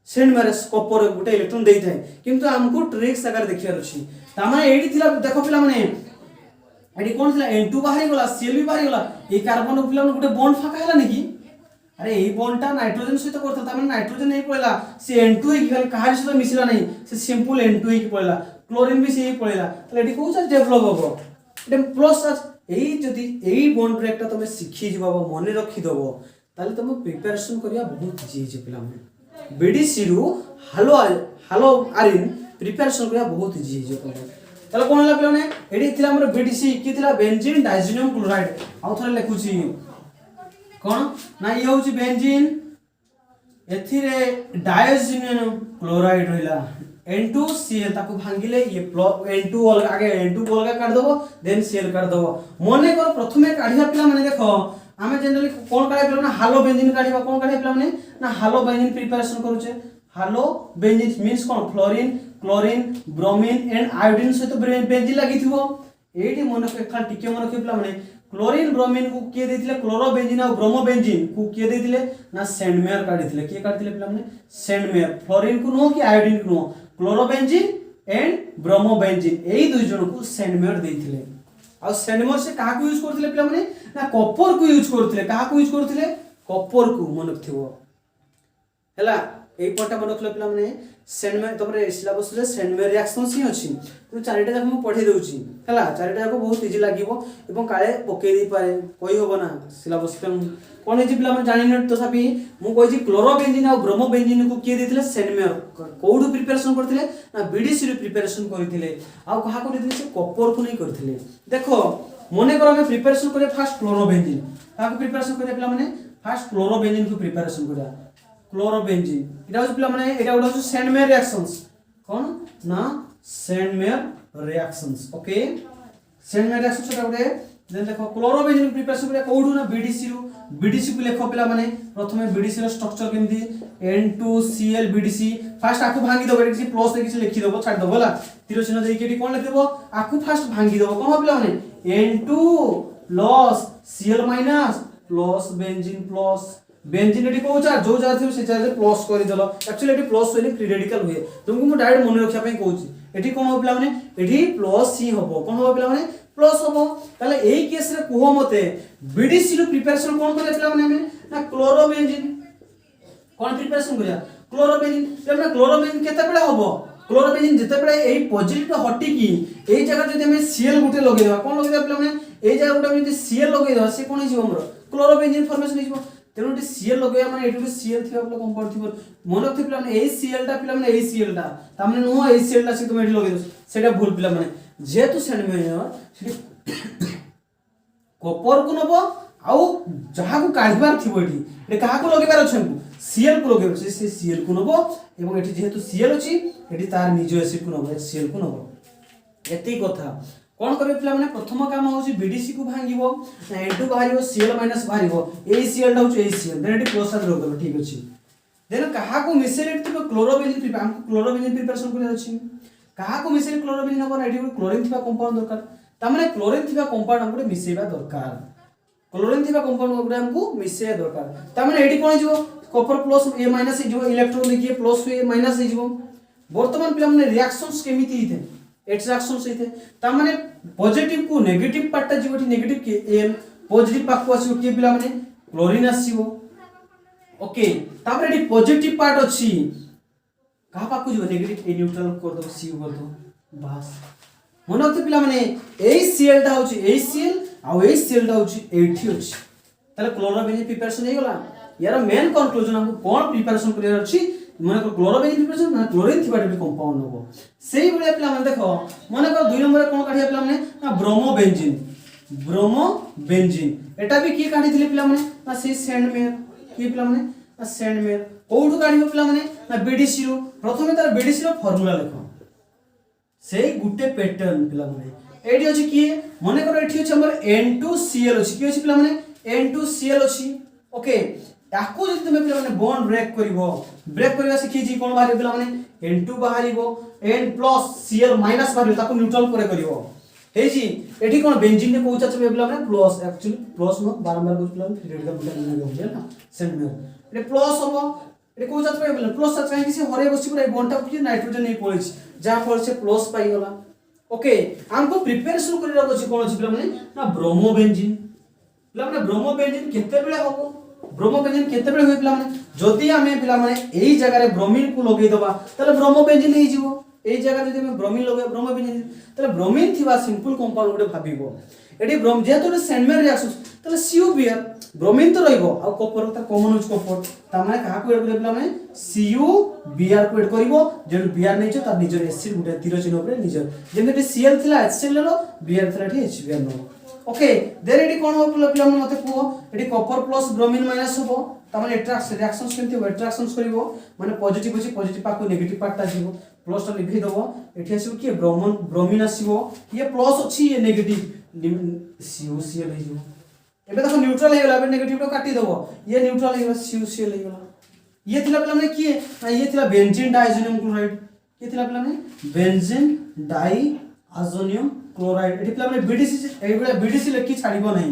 सेंड मेयर कपर गोटे इलेक्ट्रॉन देई थाए किंतु हमको ट्रिक्स आकार देखियार अछि तामाने एडी थिला देखो पिला माने एडी कोन थिला N2 बाहरी गला Cl भी बाहरी गला ए कार्बन पिला गोटे बॉन्ड फाका हैला नेकी अरे ए बॉन्डटा नाइट्रोजन सहित करता तामाने नाइट्रोजन नै पळला से N2 ही खाली काहार सहित मिसिला नै से सिंपल N2 ही पळला क्लोरीन भी से ही पळला तले एडी कोन से डेवलप होबो एटे प्लस एई जदी एई बॉन्ड ब्रेक ता तमे सिखि जिबाबो मने रखि दबो ताले तमे प्रिपरेशन करिया बहुत इजी जे पिला माने बीडीसी रु हालो आरिन प्रिपरेशन करिया बहुत इजी जे पिला ताले कोन हला पिला माने एडी थिला हमर बीडीसी की थिला बेंजीन डायजीनियम क्लोराइड आउ थरे लिखुची कोन ना ये होची बेंजीन एथिरे डायजीनियम क्लोराइड रहिला N2Cl ताको भांगिले ये N2 अलग आगे N2 को अलग काट दबो देन Cl काट दबो मने कर प्रथमे काढिया पिला माने देखो आमे जनरली कोन काढे पिला ना हालो बेंजीन काढिबा कोन काढे पिला माने ना हालो बेंजीन प्रिपरेशन करूचे हालो बेंजीन मींस कोन fluorine chlorine bromine and iodine से तो बेंजीन लागिथिबो एटी मन को खाली टिके मन के पिला माने क्लोरीन ब्रोमीन को किए देथिले क्लोरोबेंजीन और ब्रोमोबेंजीन को किए देथिले ना सेंडमेयर काढिथिले के काढिथिले पिला माने सेंडमेयर फ्लोरीन को नो कि आयोडीन को नो क्लोरोबेंजीन एंड ब्रोमोबेंजीन एई दुई जण को सेंडमेयर देथिले आ सेंडमेयर से काहा को यूज करथिले पिला माने ना कॉपर को यूज करथिले काहा को यूज करथिले कॉपर को मन थिबो हैला एई पटा मन रखले पिला माने सेंडमेयर तमरे सिलेबस रे सेंडमेयर रिएक्शंस ही अछि तो चारिटा जाक हम पढे दउची हैला चारिटा जाक बहुत इजी लागिवो एवं काळे पके दी पारे कोई होबो ना सिलेबस पे कोन हे पिला माने जानि न तथापि मु कोइ जी क्लोरोबेंजीन और ब्रोमोबेंजीन को किए देथिले सेंडमेयर कोउडु प्रिपरेशन करथिले ना बीडीसी रे प्रिपरेशन करथिले आ कहा को देथिले से कॉपर को नहीं करथिले देखो मने कर हम प्रिपरेशन करे फर्स्ट क्लोरोबेंजीन काको प्रिपरेशन करे पिला माने फर्स्ट क्लोरोबेंजीन को प्रिपरेशन करा क्लोरोबेंजीन इटा हो पिला माने एटा उडा सेंडमेयर रिएक्शंस कोन ना Sandmeyer reactions okay Sandmeyer reactions एटा उडे देन देखो क्लोरोबेंजीन प्रिपरेशन करे कोउडु ना बीडीसी को लेखो पिला माने प्रथमे बीडीसी रो स्ट्रक्चर केमदी N2Cl बीडीसी फर्स्ट आकु भांगी दबो किसी प्लस दे किसी लिखि दबो छाड़ दबो ला तीर चिन्ह देई केटी कोन लिख दबो आकु फर्स्ट भांगी दबो कोन हो पिला माने N2 plus Cl minus plus benzene eighty को चार्ज जो चार्ज से चार्ज प्लस करि दलो एक्चुअली एटी प्लस होइले फ्री रेडिकल हुए तुमको मु डायरेक्ट मन रखिया पई कहूची एटी कोन हो पिला माने एटी प्लस ही होबो कोन हो पिला माने प्लस होबो ताले एई केस रे कुहो मते बीडीसी रो प्रिपरेशन कोन करे पिला माने ना क्लोरोबेंजीन कोन प्रिपरेशन करिया क्लोरोबेंजीन जेना क्लोरोबेंजीन केते बेला होबो क्लोरोबेंजीन जेते बेला एई पॉजिटिव हटी की एई जगह जदि हम Cl गुटे लगे देबा कोन लगे देबा पिला माने एई जगह गुटे जदि Cl लगे देबा से कोन हिजो हमरो क्लोरोबेंजीन फॉर्मेशन हिजो तेनो टी Cl लगे माने एटी Cl थिबा पिला कंपाउंड थिबो मन रखि पिला माने एई Cl टा पिला माने एई Cl टा ता माने नो एई Cl टा से तुम एटी लगे दो सेटा भूल पिला माने जेतु सेंडमेयर सेटी कॉपर को नबो आउ जहा को काढबार थिबो एटी ए कहा को लगे बार छन Cl को लगे से Cl को नबो एवं एटी जेतु Cl अछि एटी तार निजो एसिड को नबो Cl को नबो एती कथा कोन करबे पिला माने प्रथम काम होछि बीडीसी को भांगिबो N2 बाहरिबो Cl माइनस बाहरिबो एई Cl टा होछि एई Cl देन एटी प्लस आद रोग ठीक अछि देन कहा को मिसेलेट थिबो क्लोरोबेंजीन हम क्लोरोबेंजीन प्रिपरेशन करे अछि कहा को मिसेल क्लोरोबेंजीन नबर एटी क्लोरीन थिबा कंपाउंड दरकार ता माने क्लोरीन थिबा कंपाउंड हमको मिसेबा दरकार क्लोरीन थिबा कंपाउंड गुडे हमको मिसेया दरकार ता माने एटी कोन जिवो कॉपर प्लस ए माइनस हे जिवो इलेक्ट्रॉन देखिए प्लस ए माइनस हे जिवो वर्तमान पिला माने रिएक्शंस केमिति हिते एक्सट्रैक्शंस हिते ता माने पॉजिटिव को नेगेटिव पार्ट जिवो टी नेगेटिव के एम पॉजिटिव पार्ट को आसीबो के पिला माने क्लोरीन आसीबो ओके तापर एटी पॉजिटिव पार्ट अछि कहा पाकु जिवो नेगेटिव ए न्यूट्रल कर दो सी कर दो बस मन रखते पिला माने एई Cl टा होछि एई Cl आ एई Cl टा होछि एठी होछि ताले क्लोरोबेंजीन प्रिपरेशन हे गला यार मेन कंक्लूजन हमको कोन प्रिपरेशन करियर अछि माने क्लोरोबेंजीन प्रिपरेशन ना क्लोरीन थिबा टे कंपाउंड होबो सेही बळे पिला माने देखो माने को 2 नंबर कोन काढिया पिला माने ना ब्रोमोबेंजीन एटा भी की काढी दिले पिला माने ना से सेंडमेयर की पिला माने ना सेंडमेयर कोउडु काढियो पिला माने ना बीडीसी रो प्रथमे तार बीडीसी रो फार्मूला लिखो सेही गुटे पैटर्न पिला माने एडी अछि की माने करो एठी अछि हमर N2Cl अछि की अछि पिला माने N2Cl अछि ओके ताको जति तुमे पिला माने बॉन्ड ब्रेक करबा सिखि जी कोन बाहर पिला माने N2 बाहरिबो N प्लस Cl माइनस बाहरिबो ताको न्यूट्रल करे करिवो हे जी एठी कोन बेंजीन ने कोउचा छबे पिला माने प्लस एक्चुअली प्लस न बारंबार को पिला रेडिकल बुला ने हो ना सेंडमेयर ए प्लस होबो एटे को चार्ज पाइबो प्लस चार्ज काहे से हरे बसी पूरा बॉन्ड टा कि नाइट्रोजन नहीं पळेछि जहां फल से प्लस पाई गला ओके हमको प्रिपरेशन करिरा अछि कोन अछि पिला माने ना ब्रोमोबेंजीन पिला माने ब्रोमोबेंजीन केते बेले होबो ब्रोमोबेंजीन केते बेले होय पिला माने जदि हमें पिला माने एई जगह रे ब्रोमीन को लगे दबा तले ब्रोमोबेंजीन हे जिवो एई जगह जदि हम ब्रोमीन लगे ब्रोमोबेंजीन तले ब्रोमीन थिबा सिंपल कंपाउंड गुटे भाबिबो एटी ब्रोम जेतो सेंडमेन रिएक्शन तले CuBr ब्रोमीन तो रहिबो आ कॉपर त कॉमन यूज कॉपर ता माने काहा को एड पिला माने CuBr को एड करबो जेन Br नै छ त निजर एसिड गुटे तीर चिन्ह ऊपर निजर जेन Cl थिला HCl लेलो Br थिला ठी HBr नो ओके देन एटी कोन हो पिला माने मते कुओ एटी कॉपर प्लस ब्रोमीन माइनस होबो ता माने अट्रैक्शन रिएक्शंस केमति हो अट्रैक्शंस करबो माने पॉजिटिव अछि पॉजिटिव पाको नेगेटिव पार्ट ता जीवो प्लस ता लिखि दबो एठी आसीबो कि ब्रोमीन आसीबो ये प्लस अछि ये नेगेटिव CuCl हे जीवो एबे देखो न्यूट्रल हे गेला एबे नेगेटिव तो काटी दबो ये न्यूट्रल हे गेला CuCl हे गेला ये थिला पिला माने कि ना ये थिला बेंजीन डाइअजोनियम क्लोराइड ये थिला पिला माने बेंजीन डाइअजोनियम क्लोराइड एठी पिला माने BDC एबे BDC लेखि छाडिबो नाही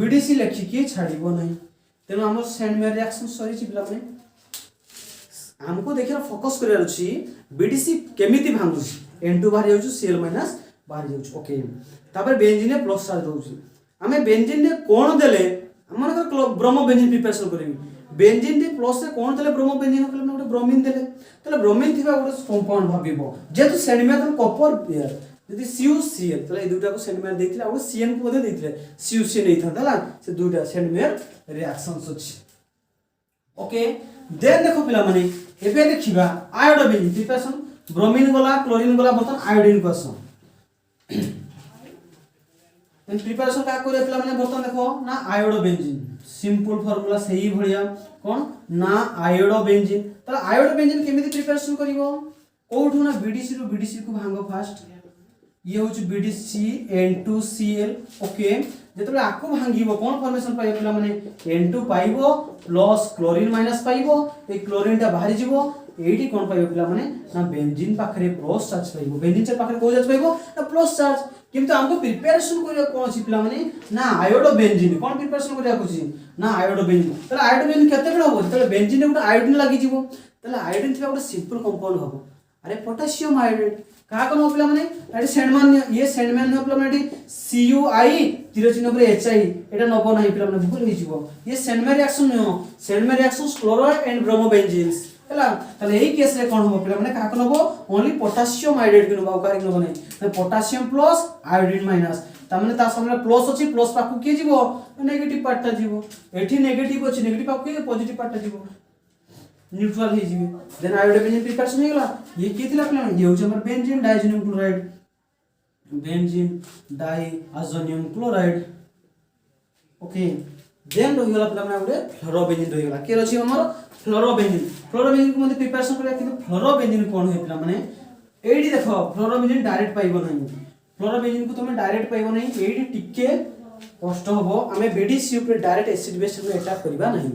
BDC लेखि कि छाडिबो नाही तेनो हमर सेंडमेयर रिएक्शन सरी छि पिला माने हमको देखिरा फोकस करिया अछि BDC केमिति भांगुछि N2 बाहर जाउछु Cl माइनस बाहर जाउछु ओके तापर बेंजीन ने प्लस चार्ज दोउछि हमें बेंजीन ने कोन देले हमन को ब्रोमो बेंजीन प्रिपरेशन करबी बेंजीन ने प्लस से कोन देले ब्रोमो बेंजीन को गोटे ब्रोमीन देले तले ब्रोमीन थिबा गोटे कंपाउंड भाबिबो जेतु सेंडमेयर तो कॉपर पेयर यदि CuCl तले ए दुटा को सेंडमेयर देथिला और Cn को दे देथिले CuCl नै था हला से दुटा सेंडमेयर रिएक्शंस अछि ओके देन देखो पिला माने एबे देखिबा आयोडो बेंजीन प्रिपरेशन ब्रोमीन गला क्लोरीन गला बर्तन आयोडीन को आसो इन प्रिपरेशन का करे पिला माने बर्तन देखो ना आयोडो बेंजीन सिंपल फार्मूला सही भलिया कोन ना आयोडो बेंजीन त आयोडो बेंजीन केमिति प्रिपरेशन करिवो कोठु ना BDC को भांगो फास्ट ये होच BDC N2Cl ओके जेतले आको भांगीबो कोन फॉर्मेशन पाइबो पिला माने N2 पाइबो प्लस क्लोरीन माइनस पाइबो ए क्लोरीन ता बाहरी जिवो एडी कोन पाइबो पिला माने ना बेंजीन पाखरे प्लस चार्ज पाइबो बेंजीन चार्ज पाखरे को चार्ज पाइबो ना प्लस चार्ज किंतु हमको प्रिपरेशन करिया कोन छि पिला माने ना आयोडो बेंजीन कोन प्रिपरेशन करिया को छि ना आयोडो बेंजीन तले आयोडो बेंजीन केते बेला हो तले बेंजीन ने गुटे आयोडीन लागि जिवो तले आयोडीन थिबा गुटे सिंपल कंपाउंड हो अरे पोटेशियम आयोडाइड का कोन हो पिला माने एडी सेंडमैन ये सेंडमैन हो पिला माने CuI तीर चिन्ह ऊपर HI एटा नबो नाही पिला माने भूल हो जिवो ये Sandmeyer reaction no Sandmeyer reactions chloride and bromobenzenes हला तले एही केस रे कोन हो पिला माने का कोन हो ओनली पोटेशियम आयोडाइड के नबो कारी नबो नाही पोटेशियम प्लस आयोडीन माइनस ता माने ता सामने प्लस अछि प्लस पाकु के जिवो नेगेटिव पार्ट ता जिवो एठी नेगेटिव अछि नेगेटिव पाकु के पॉजिटिव पार्ट ता जिवो न्यूट्रल हे जिवो देन आयोडो बेंजीन प्रिपरेशन हे गेला ये के थिला पिला ये होछ हमर benzene diazonium chloride benzene diazonium chloride okay then रहि गेला पिला माने गुटे फ्लोरोबेंजीन रहि गेला के रछि हमर फ्लोरोबेंजीन को मध्ये प्रिपरेशन करिया कि फ्लोरोबेंजीन कोन हे पिला माने एडी देखो फ्लोरोबेंजीन डायरेक्ट पाइबो नाही फ्लोरोबेंजीन को तुम डायरेक्ट पाइबो नाही एडी टिके कष्ट होबो हमें BDC ऊपर डायरेक्ट एसिड बेस में अटैक करबा नाही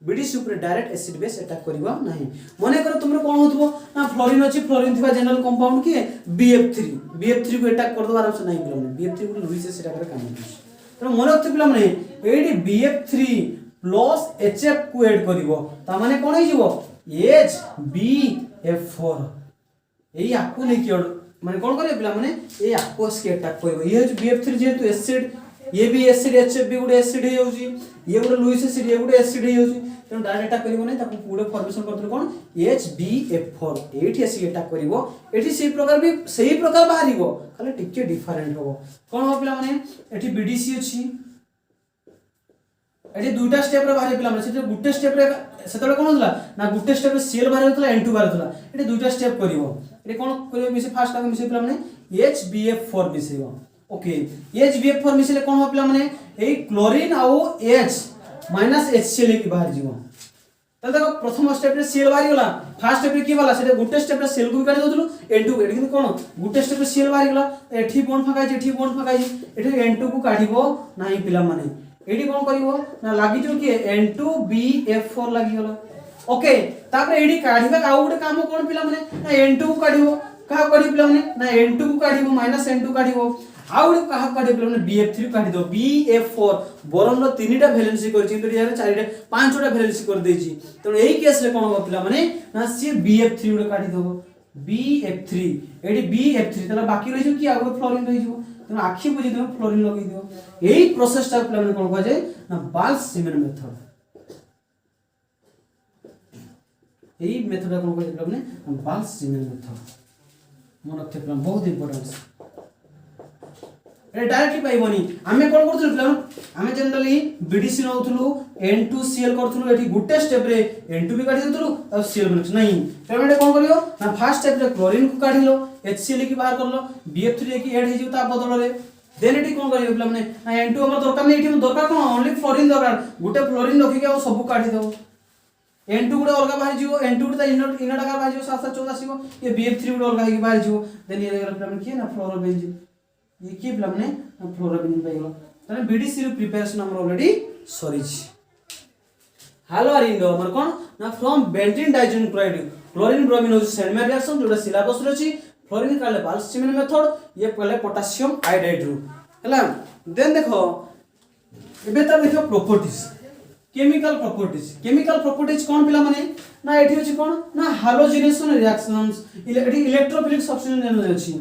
BDC ऊपर डायरेक्ट एसिड बेस अटैक करबा नाही मने कर तुमरे कोन होतबो ना फ्लोरीन अछि फ्लोरीन थिबा जनरल कंपाउंड के BF3 को अटैक कर दो आराम से नाही पिला माने BF3 को लुइस एसिड आकर काम करछ तो मने होत पिला माने एडी BF3 प्लस HF को ऐड करिवो ता माने कोन हे जिवो HBF4 एई आकु नै कि माने कोन करे पिला माने ए आकोस के अटैक करबो ये BF3 जेतु एसिड ये भी एसिड HF भी गुडे एसिड हे होउची ये गुडे लुइस एसिड ये गुडे एसिड हे होउची तेन डायरेक्ट अटैक करिवो नै ताकू पूरे फॉर्मेशन करथि कोन HBF4 एठी एसी अटैक करिवो एठी सही प्रकार बाहरिवो खाली टिके डिफरेंट होबो कोन हो पिला माने एठी BDC अछि एठी दुटा स्टेप रे बाहरि पिला माने सेठी गुटे स्टेप रे सेतले कोन होतला ना गुटे स्टेप रे Cl बाहरि होतला N2 बाहरि होतला एठी दुटा स्टेप करिवो एठी कोन करिवो मिसे फास्ट आगे मिसे पिला माने HBF4 मिसेबो ओके HBF4 मिसेले कोन हो पिला माने ए क्लोरीन आ H माइनस HCl की बाहर जीवो तले देखो प्रथम स्टेप रे Cl बाहरि गला फर्स्ट स्टेप रे की वाला सेटे गुटे स्टेप रे Cl को काटी दउतलु N2 एठी किंतु कोन गुटे स्टेप रे Cl बाहरि गला एठी बॉन्ड फकाई एठी बॉन्ड फकाई एठी N2 को काढिबो नाही पिला माने एडी कोन करिवो ना लागि जो कि N2BF4 लागि गला ओके तापर एडी काढिबा आ गुटे काम कोन पिला माने ना N2 को काढिबो का काढि पिला माने ना N2 को काढिबो माइनस N2 काढिबो आउ गोटे कहा काढे पिला BF3 काढी दो BF4 बोरन रो तीनटा वैलेंसी करछि किंतु यार चारिटा पांचटा वैलेंसी कर देछि त एही केस रे कोन हो पिला माने ना सी BF3 गोटे काढी दो BF3 एडी BF3 तला बाकी रहि जो कि आगो फ्लोरीन रहि जो त आखि बुझि दो फ्लोरीन लगै दियो एही प्रोसेस टा पिला माने कोन कहै छै ना बाल्स-सीमेन मेथड एही मेथड कोन कहै छै पिला माने बाल्स-सीमेन मेथड मन रखते पिला बहुत इंपोर्टेंट ए डायरेक्टली पाइबनी आमे कोन करथुल पिला आमे जनरली बीडीसी नउथुलु N2Cl करथुलु एठी गुटे स्टेप रे N2 भी काढी देथुलु अब Cl बनछ नहीं पेमेंट कोन करियो ना फर्स्ट स्टेप रे क्लोरीन को काढिलो HCl की बाहर करलो BF3 की ऐड हे जिवता बदल रे देन एठी कोन करियो पिला माने ना N2 हमर दरकार नै एठी दरकार कोन ओनली फ्लोरीन दरकार गुटे फ्लोरीन रखि के सब काढी दो N2 गुडे अलगा बाहर जिवो N2 गुडे इनटा का बाहर जिवो 714 आसीबो ये BF3 गुडे अलगा हे बाहर जिवो देन ये पिला माने की ना फ्लोरोबेंजीन ये की पिला माने फ्लोरोबेंजीन पाइ गेलो तने बीडीसी रो प्रिपरेशन हमर ऑलरेडी सरी छी हालोआरिन रो हमर कोन ना from benzene Digene chloride chlorine bromine हो सेंडमेयर रिएक्शन जोटा सिलेबस रो छी फ्लोरीन काले बाल्स-सीमेन मेथड ये पहले पोटेशियम आयोडाइड रो हला देन देखो एबे त देखो प्रॉपर्टीज केमिकल प्रॉपर्टीज कोन पिला माने ना एठी होची कोन ना हालोजिनेशन रिएक्शंस एठी इलेक्ट्रोफिलिक सब्स्टिट्यूशन अछि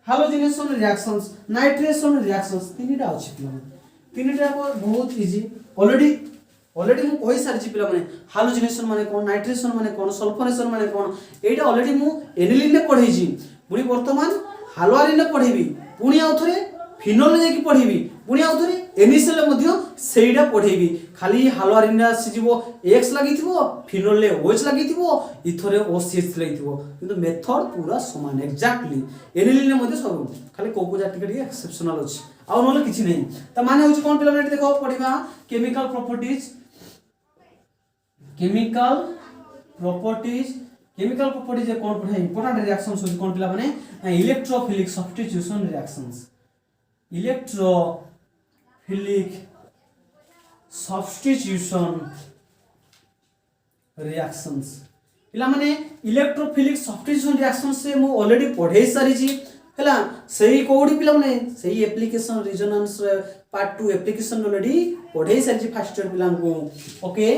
हालोजिनेशन रिएक्शंस नाइट्रेशन रिएक्शंस तीनटा अछि पिला तीनटा को बहुत इजी ऑलरेडी मु कहि सारछि पिला माने हालोजिनेशन माने कोन नाइट्रेशन माने कोन सल्फोनेशन माने कोन एटा ऑलरेडी मु एनिलीन ने पढै छी पुनी वर्तमान हालोआरिन ने पढैबी पुनी आउथरे फिनोल ने जाकी पढैबी पुनी आउथरे एनिसेल मध्य सेइडा पढैबी खाली हालोआरिन ने सिजिवो X लागिथिबो फिनोल ले OH लागिथिबो इथरे OCH लागिथिबो किंतु मेथड पूरा समान एक्जेक्टली एनिलीन ने मध्य सब खाली कोको जा टिके एक्सेप्शनल अछि आ नले किछि नै त माने होछि कोन पिला माने देखो पढिबा केमिकल प्रॉपर्टीज जे कोन पढा इंपोर्टेंट रिएक्शंस होछि कोन पिला माने इलेक्ट्रोफिलिक सब्स्टिट्यूशन रिएक्शंस पिला माने इलेक्ट्रोफिलिक सब्स्टिट्यूशन रिएक्शंस से मु ऑलरेडी पढै सारी छी हला सही कोडी पिला माने सही application resonance part 2 application already पढै सारी छी फर्स्ट ईयर पिला को ओके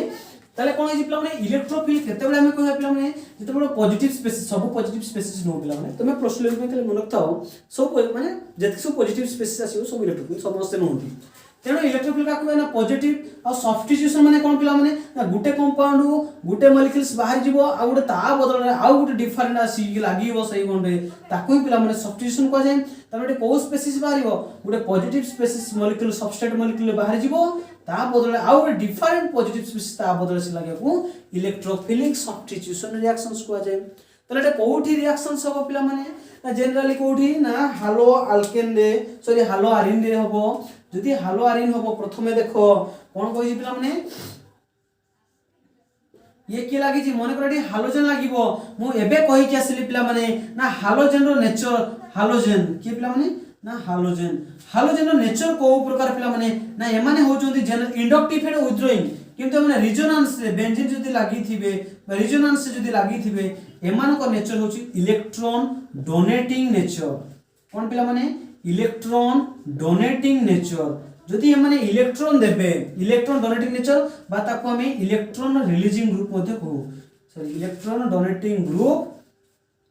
ताले कोन जे पिला माने इलेक्ट्रोफिल केते बेला हमें कहया पिला माने जते बडो पॉजिटिव स्पेसिस सब पॉजिटिव स्पेसिस नो पिला माने तमे प्लस लेवल में तले मन रखताओ सब माने जते सब पॉजिटिव स्पेसिस आसीओ सब इलेक्ट्रोफिल समस्त नहोंती तेनो इलेक्ट्रोफिल का कोना पॉजिटिव आ सब्स्टिट्यूशन माने कोन पिला माने ना गुटे कंपाउंड गुटे मॉलिक्यूल्स बाहर जिवो आ गुटे ता बदल रे आ गुटे डिफरेंट आसी लागिवो सही कोन रे ताको पिला माने सब्स्टिट्यूशन को जाय तमे को स्पेसिस बाहरिवो गुटे positive species molecule substrate molecule बाहर जिवो ता बदले आउ डिफरेंट पॉजिटिव स्पेसिस ता बदले से लागे को इलेक्ट्रोफिलिक सब्स्टिट्यूशन रिएक्शंस को जाय तले कोठी रिएक्शंस हो पिला माने ना जनरली कोठी ना हालो अल्केन रे सॉरी हालो आरिन रे होबो जदी हालो आरिन होबो प्रथमे देखो कोन कहि पिला माने ये की लागि जी मने करडी हालोजन लागिबो मु एबे कहि के आसली पिला माने ना हालोजन रो नेचर हालोजन के पिला माने ना हालोजन रो नेचर को प्रकार पिला माने ना एमाने हो जोंदी जनरल इंडक्टिव एंड विथड्रॉइंग किंतु माने रिजोनेंस रे बेंजीन जदी लागि थिबे रिजोनेंस से जदी लागि थिबे एमान को नेचर होची इलेक्ट्रॉन डोनेटिंग नेचर कोन पिला माने इलेक्ट्रॉन डोनेटिंग नेचर जदि एमाने इलेक्ट्रॉन देबे इलेक्ट्रॉन डोनेटिंग नेचर बा ताको हमें इलेक्ट्रॉन रिलीजिंग ग्रुप मध्ये कहू सॉरी इलेक्ट्रॉन डोनेटिंग ग्रुप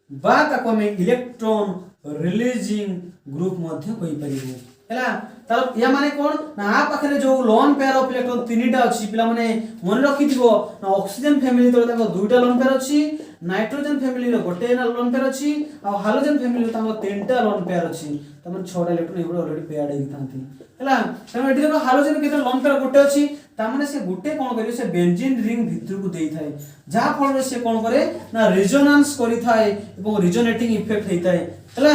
बा ताको हमें इलेक्ट्रॉन रिलीजिंग ग्रुप मध्ये कहि परिबो हैला तब या माने कोन ना आ पाखरे जो लोन पेयर ऑफ इलेक्ट्रॉन तीनटा अछि पिला माने मन रखि दिबो ना ऑक्सीजन फैमिली तो ताको दुईटा लोन पेयर अछि नाइट्रोजन फैमिली रो गोटे ना लोन पेयर अछि आ हाइड्रोजन फैमिली रो ताको तीनटा लोन पेयर अछि तमन 6टा इलेक्ट्रॉन एबो ऑलरेडी पेयर्ड हेइ थांती हैला तमे एठी देखो हाइड्रोजन केते लोन पेयर गोटे अछि तामाने से गोटे कोन करियो से बेंजीन रिंग भितर को देई थाए जा फल से कोन करे ना रेजोनेंस करि थाए एवं रेजोनेटिंग इफेक्ट हेइ थाए हैला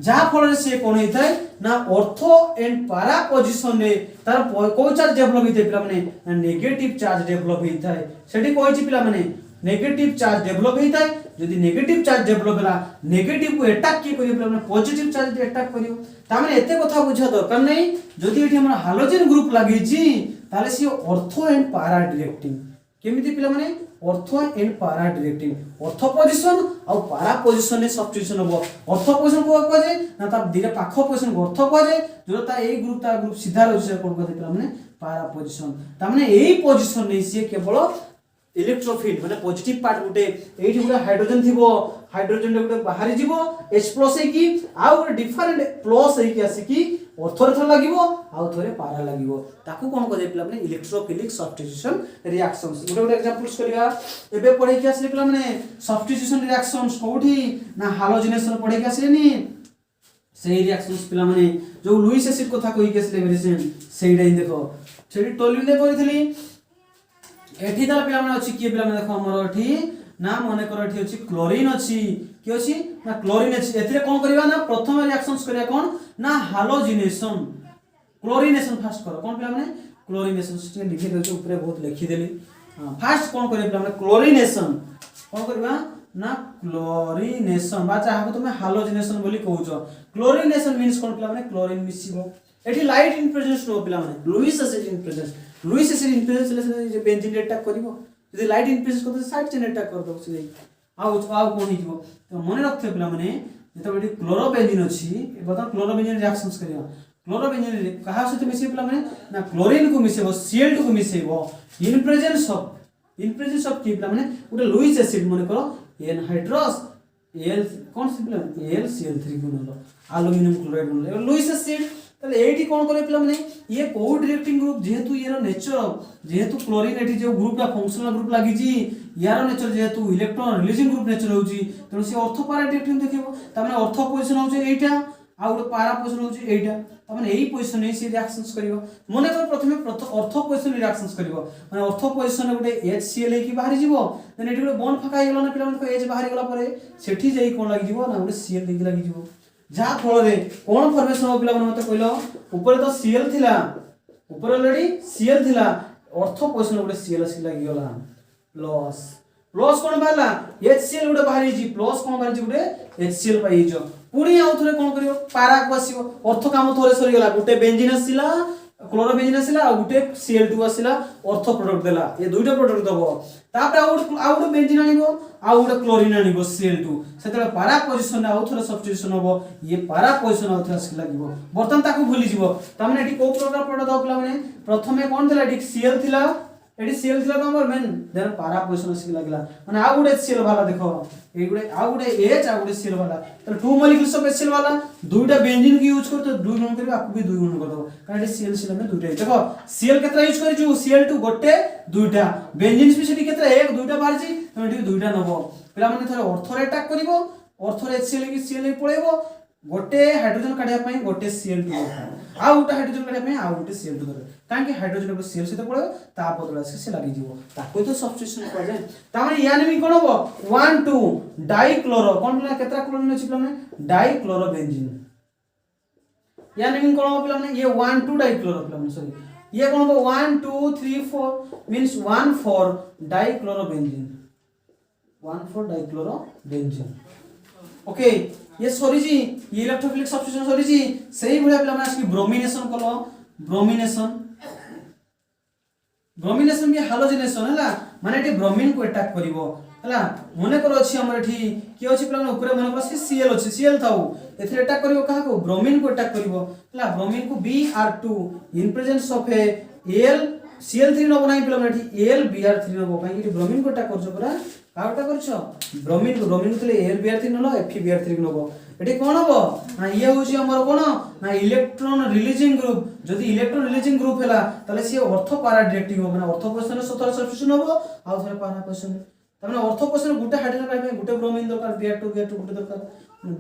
जा फल से कोन हेइ थाए ना ऑर्थो एंड पैरा पोजीशन रे तार को चार्ज डेवलप हेइ थाए पिला माने नेगेटिव चार्ज डेवलप हेइ थाए सेठी कोइ छि पिला माने नेगेटिव चार्ज डेवलप हेइ थाए जदि नेगेटिव चार्ज डेवलप होला नेगेटिव को अटैक की करियो पिला माने पॉजिटिव चार्ज अटैक करियो ता माने एते कथा बुझा दरकार नै जदि एठी हमरा हाइड्रोजन ग्रुप लागि छि ताले सी ऑर्थो एंड पैरा डायरेक्टिंग केमिति पिला माने ऑर्थो एंड पारा डायरेक्टिंग ऑर्थो पोजीशन और पारा पोजीशन ने सब्स्टिट्यूशन हो ऑर्थो पोजीशन को कह जाए ना ता दिरे पाख पोजीशन को ऑर्थो कह जाए जो ता ए ग्रुप सीधा रही से कोन कहते माने पारा पोजीशन ता माने एई पोजीशन नै से केवल इलेक्ट्रोफिल्ड माने पॉजिटिव पार्ट गुटे एठी गुटे हाइड्रोजन गुटे बाहरी जीवो H+ है कि आ गुटे डिफरेंट प्लस है कि आसी कि ऑर्थोरे थर लागिवो आ थोरे पारा लागिवो ताकू कोन को देपिला माने इलेक्ट्रोफिलिक सब्स्टिट्यूशन रिएक्शंस गुटे एग्जांपल्स करिया एबे पढे कि आसले पिला माने सब्स्टिट्यूशन रिएक्शंस कोठी ना हालोजिनेशन पढे कि आसलेनी सेही रिएक्शंस पिला माने जो लुइस एसिड कथा कहि कि आसले मेडिसिन सेहीडा देखो सेही टोलुइन दे परिथिली एठी ता पिला माने अछि कि पिला माने देखो हमर एठी ना मने कर एठी अछि क्लोरीन अछि कि अछि ना क्लोरीन अछि एथिरे कोन करबा ना प्रथम रिएक्शंस करिया कोन ना हालोजिनेशन क्लोरीनेशन फास्ट करो कोन पिला माने क्लोरीनेशन से लिखि देछ ऊपर बहुत लिखि देली फास्ट कोन करिया पिला माने क्लोरीनेशन कोन करबा ना क्लोरीनेशन बा चाहबो तुमे हालोजिनेशन बोली कहउछो क्लोरीनेशन मींस कोन पिला माने क्लोरीन मिसिबो एठी लाइट इन प्रेजेंस नो पिला माने लुइस एसिड इन प्रेजेंस ले जे बेंजीन अटैक करिवो यदि लाइट इन प्रेजेंस करते साइड चेन अटैक कर दो से आउ कोन हिजबो तो मने रखथे पिला माने जेतो एठी क्लोरोबेंजीन अछि बता क्लोरोबेंजीन रिएक्शंस करियो क्लोरोबेंजीन रे कहा से मिसे पिला माने ना क्लोरीन को मिसेबो Cl2 को मिसेबो इन प्रेजेंस ऑफ की पिला माने उटे लुइस एसिड मने करो एनहाइड्रस Al कोन से पिला AlCl3 गुण हलो एल्युमिनियम क्लोराइड गुण हलो लुइस एसिड तले एठी कोन करे पिला माने ये को डायरेक्टिंग ग्रुप जेहेतु येरो नेचर जेहेतु क्लोरीन एठी जो ग्रुपटा फंक्शनल ग्रुप लागि जी यारो नेचर जेहेतु इलेक्ट्रॉन रिलीजिंग ग्रुप नेचर होउची तनो से ऑर्थो पारा डायरेक्टिंग देखिबो त माने ऑर्थो पोजीशन होउची एटा आ उडे पारा पोजीशन होउची एटा त माने एही पोजीशन नै से रिएक्शंस करिवो मने कर प्रथमे ऑर्थो पोजीशन रिएक्शंस करिवो माने ऑर्थो पोजीशन गुटे HCl की बाहरी जीवो देन एठी गुटे बॉन्ड फाका गेलो ना पिला माने H बाहरी गेला परे सेठी जाई कोन लागि जीवो ना गुटे Cl देकी लागि जीवो जा फल रे कोन फॉर्मेशन हो पिला मते कहलो ऊपर तो Cl थिला ऊपर ऑलरेडी Cl थिला ऑर्थो पोजीशन गुटे Cl असि लागि गेला प्लस कोन बाला HCl गुटे बाहरी जी प्लस कोन बाहरी जी गुटे HCl पाई जो पुणी आउ थरे कोन करियो पारा को आसीबो ऑर्थो काम थोरे सरी गेला गुटे बेंजीन आसीला क्लोरोबेंजीन आसीला आ गुटे Cl2 आसीला ऑर्थो प्रोडक्ट देला ये दुईटा प्रोडक्ट दबो तापर आउट बेंजीन आनिबो आउट क्लोरीन आनिबो Cl2 सेतले पारा पोजीशन आउ थरे सब्स्टिट्यूशन होबो ये पारा पोजीशन आउ थरे आसी लागिबो बर्तन ताकू भूली जीवो त माने एठी को प्रोडक्ट दो पिला माने प्रथमे कोन थिला एठी Cl थिला एठी Cl थिला तो हमर मेन देन पारा पोजीशन आसी लागला माने आ गुटे Cl वाला देखो ए गुटे आ गुटे H आ गुटे Cl वाला तो 2 मॉलिक्यूल्स ऑफ HCl वाला दुईटा बेंजीन की यूज करतो 2 गुण करबे आपको भी 2 गुण कर दो कारण एठी Cl में दुईटा देखो Cl केतरा यूज करि छु Cl2 गोटे दुईटा बेंजीन भी सेठी केतरा एक दुईटा बारजी तो एठी दुईटा नबो पिला माने थरे ऑर्थो अटैक करिवो ऑर्थो HCl की Cl पळेबो गोटे हाइड्रोजन काढिया पई गोटे Cl2 आ गोटे हाइड्रोजन काढिया पई आ गोटे Cl2 दर काहे कि हाइड्रोजन को Cl सहित पळेबो ता बदला से लागि जीवो ताको तो सब्स्टिट्यूशन कर जाय ता माने यानी भी कोन हो 1 2 डाइक्लोरो कोन पिला केतरा क्लोरीन अछि पिला माने डाइक्लोरोबेंजीन यानी भी कोन हो पिला माने ये 1 2 डाइक्लोरो पिला माने सॉरी ये कोन हो 1 2 3 4 मींस 1 4 डाइक्लोरोबेंजीन 1 4 डाइक्लोरोबेंजीन ओके ये सॉरी जी ये इलेक्ट्रोफिलिक सब्स्टिट्यूशन सॉरी जी सही भले पिला माने आसकी ब्रोमिनेशन कलो ब्रोमिनेशन भी हालोजिनेशन हला माने एटी ब्रोमीन को अटैक करिवो हला मने करो अछि हमर एठी की अछि पिला माने ऊपर मने करो Cl अछि Cl थाउ एथि अटैक करिवो काहा को ब्रोमीन को अटैक करिवो हला ब्रोमीन को Br2 in presence of a Al Cl3 नो बनाई पिला माने एठी Al Br3 नो काहे कि ब्रोमीन को अटैक करछो पूरा काउटा करछो ब्रोमीन तले Al Br3 नो Fe Br3 नो एठी कोन हबो ना ये होची हमर कोन ना इलेक्ट्रॉन रिलीजिंग ग्रुप जदी इलेक्ट्रॉन रिलीजिंग ग्रुप हैला तले से ऑर्थो पारा डायरेक्टिंग हो माने ऑर्थो पोजीशन सतर सब्स्टिट्यूशन होबो आ थरे पारा पोजीशन तमने ऑर्थो पोजीशन गुटे हाइड्रोजन काबे गुटे ब्रोमीन दरकार Br2 गुटे दरकार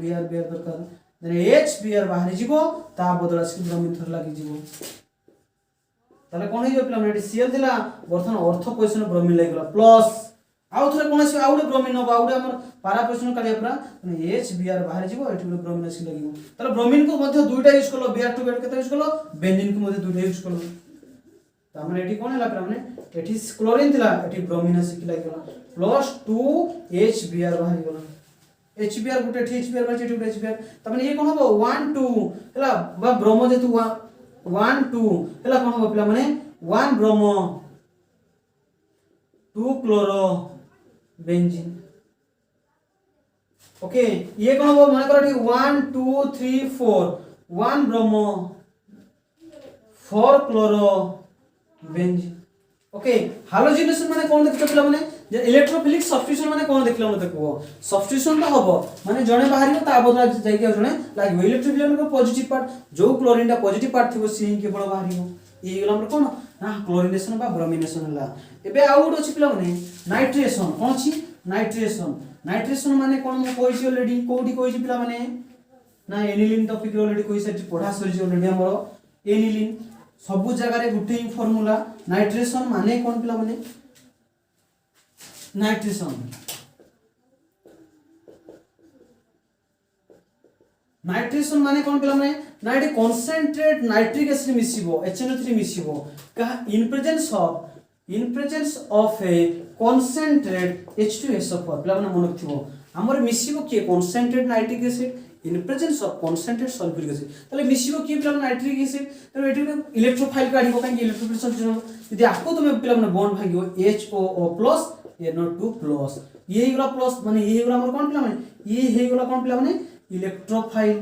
Br दरकार देन H Br बाहर जीवो ता बदला से ब्रोमीन थर लागि जीवो तले कोन हियो पिला माने Cl दिला बर्तन ऑर्थो पोजीशन ब्रोमीन लागला प्लस आउ थरे कोन से आउडे ब्रोमीन हो आउडे हमर पारा पोजीशन कालिया पूरा माने H Br बाहर जीवो एठी ब्रोमीन से लागिवो तले ब्रोमीन को मध्य दुईटा यूज करलो Br2 Br केते यूज करलो बेंजीन को मध्य दुईटा यूज करलो त माने एठी कोन हला पिला माने एठी क्लोरीन थिला एठी ब्रोमीन से कि लागला प्लस 2 H Br बाहर गेला H Br गुटे H Br बाहर एठी गुटे H Br त माने ये कोन हबो 1 2 हला बा ब्रोमो जेतु 1 2 हला कोन हबो पिला माने 1 ब्रोमो 2 क्लोरो बेंजीन। ओके ये कौन हो मन कर 1 2 3 4 1 ब्रोमो 4 क्लोरो बेंजीन। ओके हालोजिनेशन माने कौन देखियो पिला माने जे इलेक्ट्रोफिलिक सब्स्टिट्यूशन माने कौन देखिलो मते को सब्स्टिट्यूशन तो हबो माने जणे बाहरियो ता बदला जाई के जणे लागियो इलेक्ट्रोफिलिक को पॉजिटिव पार्ट जो क्लोरीन टा पॉजिटिव पार्ट थिबो सी केवल बाहरियो ये गला हमर कोन ना क्लोरिनेशन बा ब्रोमिनेशन हला। एबे आउट अछि पिला माने नाइट्रेशन कोन अछि नाइट्रेशन। नाइट्रेशन माने कोन म कोइछि ऑलरेडी कोठी कोइछि पिला माने ना एनिलीन टॉपिक ऑलरेडी कोइ सेट पढा सरिछि ऑलरेडी हमर एनिलीन सब जगह रे गुटे ही फार्मूला नाइट्रेशन माने कोन पिला माने नाइट्रेशन नाइट्रेशन माने कोन पिला माने नाइट्रे कंसंट्रेट नाइट्रिक एसिड मिसिबो HNO3 मिसिबो का इन presence of A concentrate H2SO4 पिला माने मन रखिबो हमर मिसिबो के concentrate nitric acid in presence of concentrate sulphuric acid तले मिसिबो के पिला नाइट्रिक एसिड तो एटी इलेक्ट्रोफाइल काढिबो काहे इलेक्ट्रोफिलिक सब्स्टिट्यूशन यदि आको तुम पिला माने बॉन्ड भागियो HOO+ NO2+ ये हेगला प्लस माने ये हेगला हमर कोन पिला माने ये हेगला कोन पिला माने इलेक्ट्रोफाइल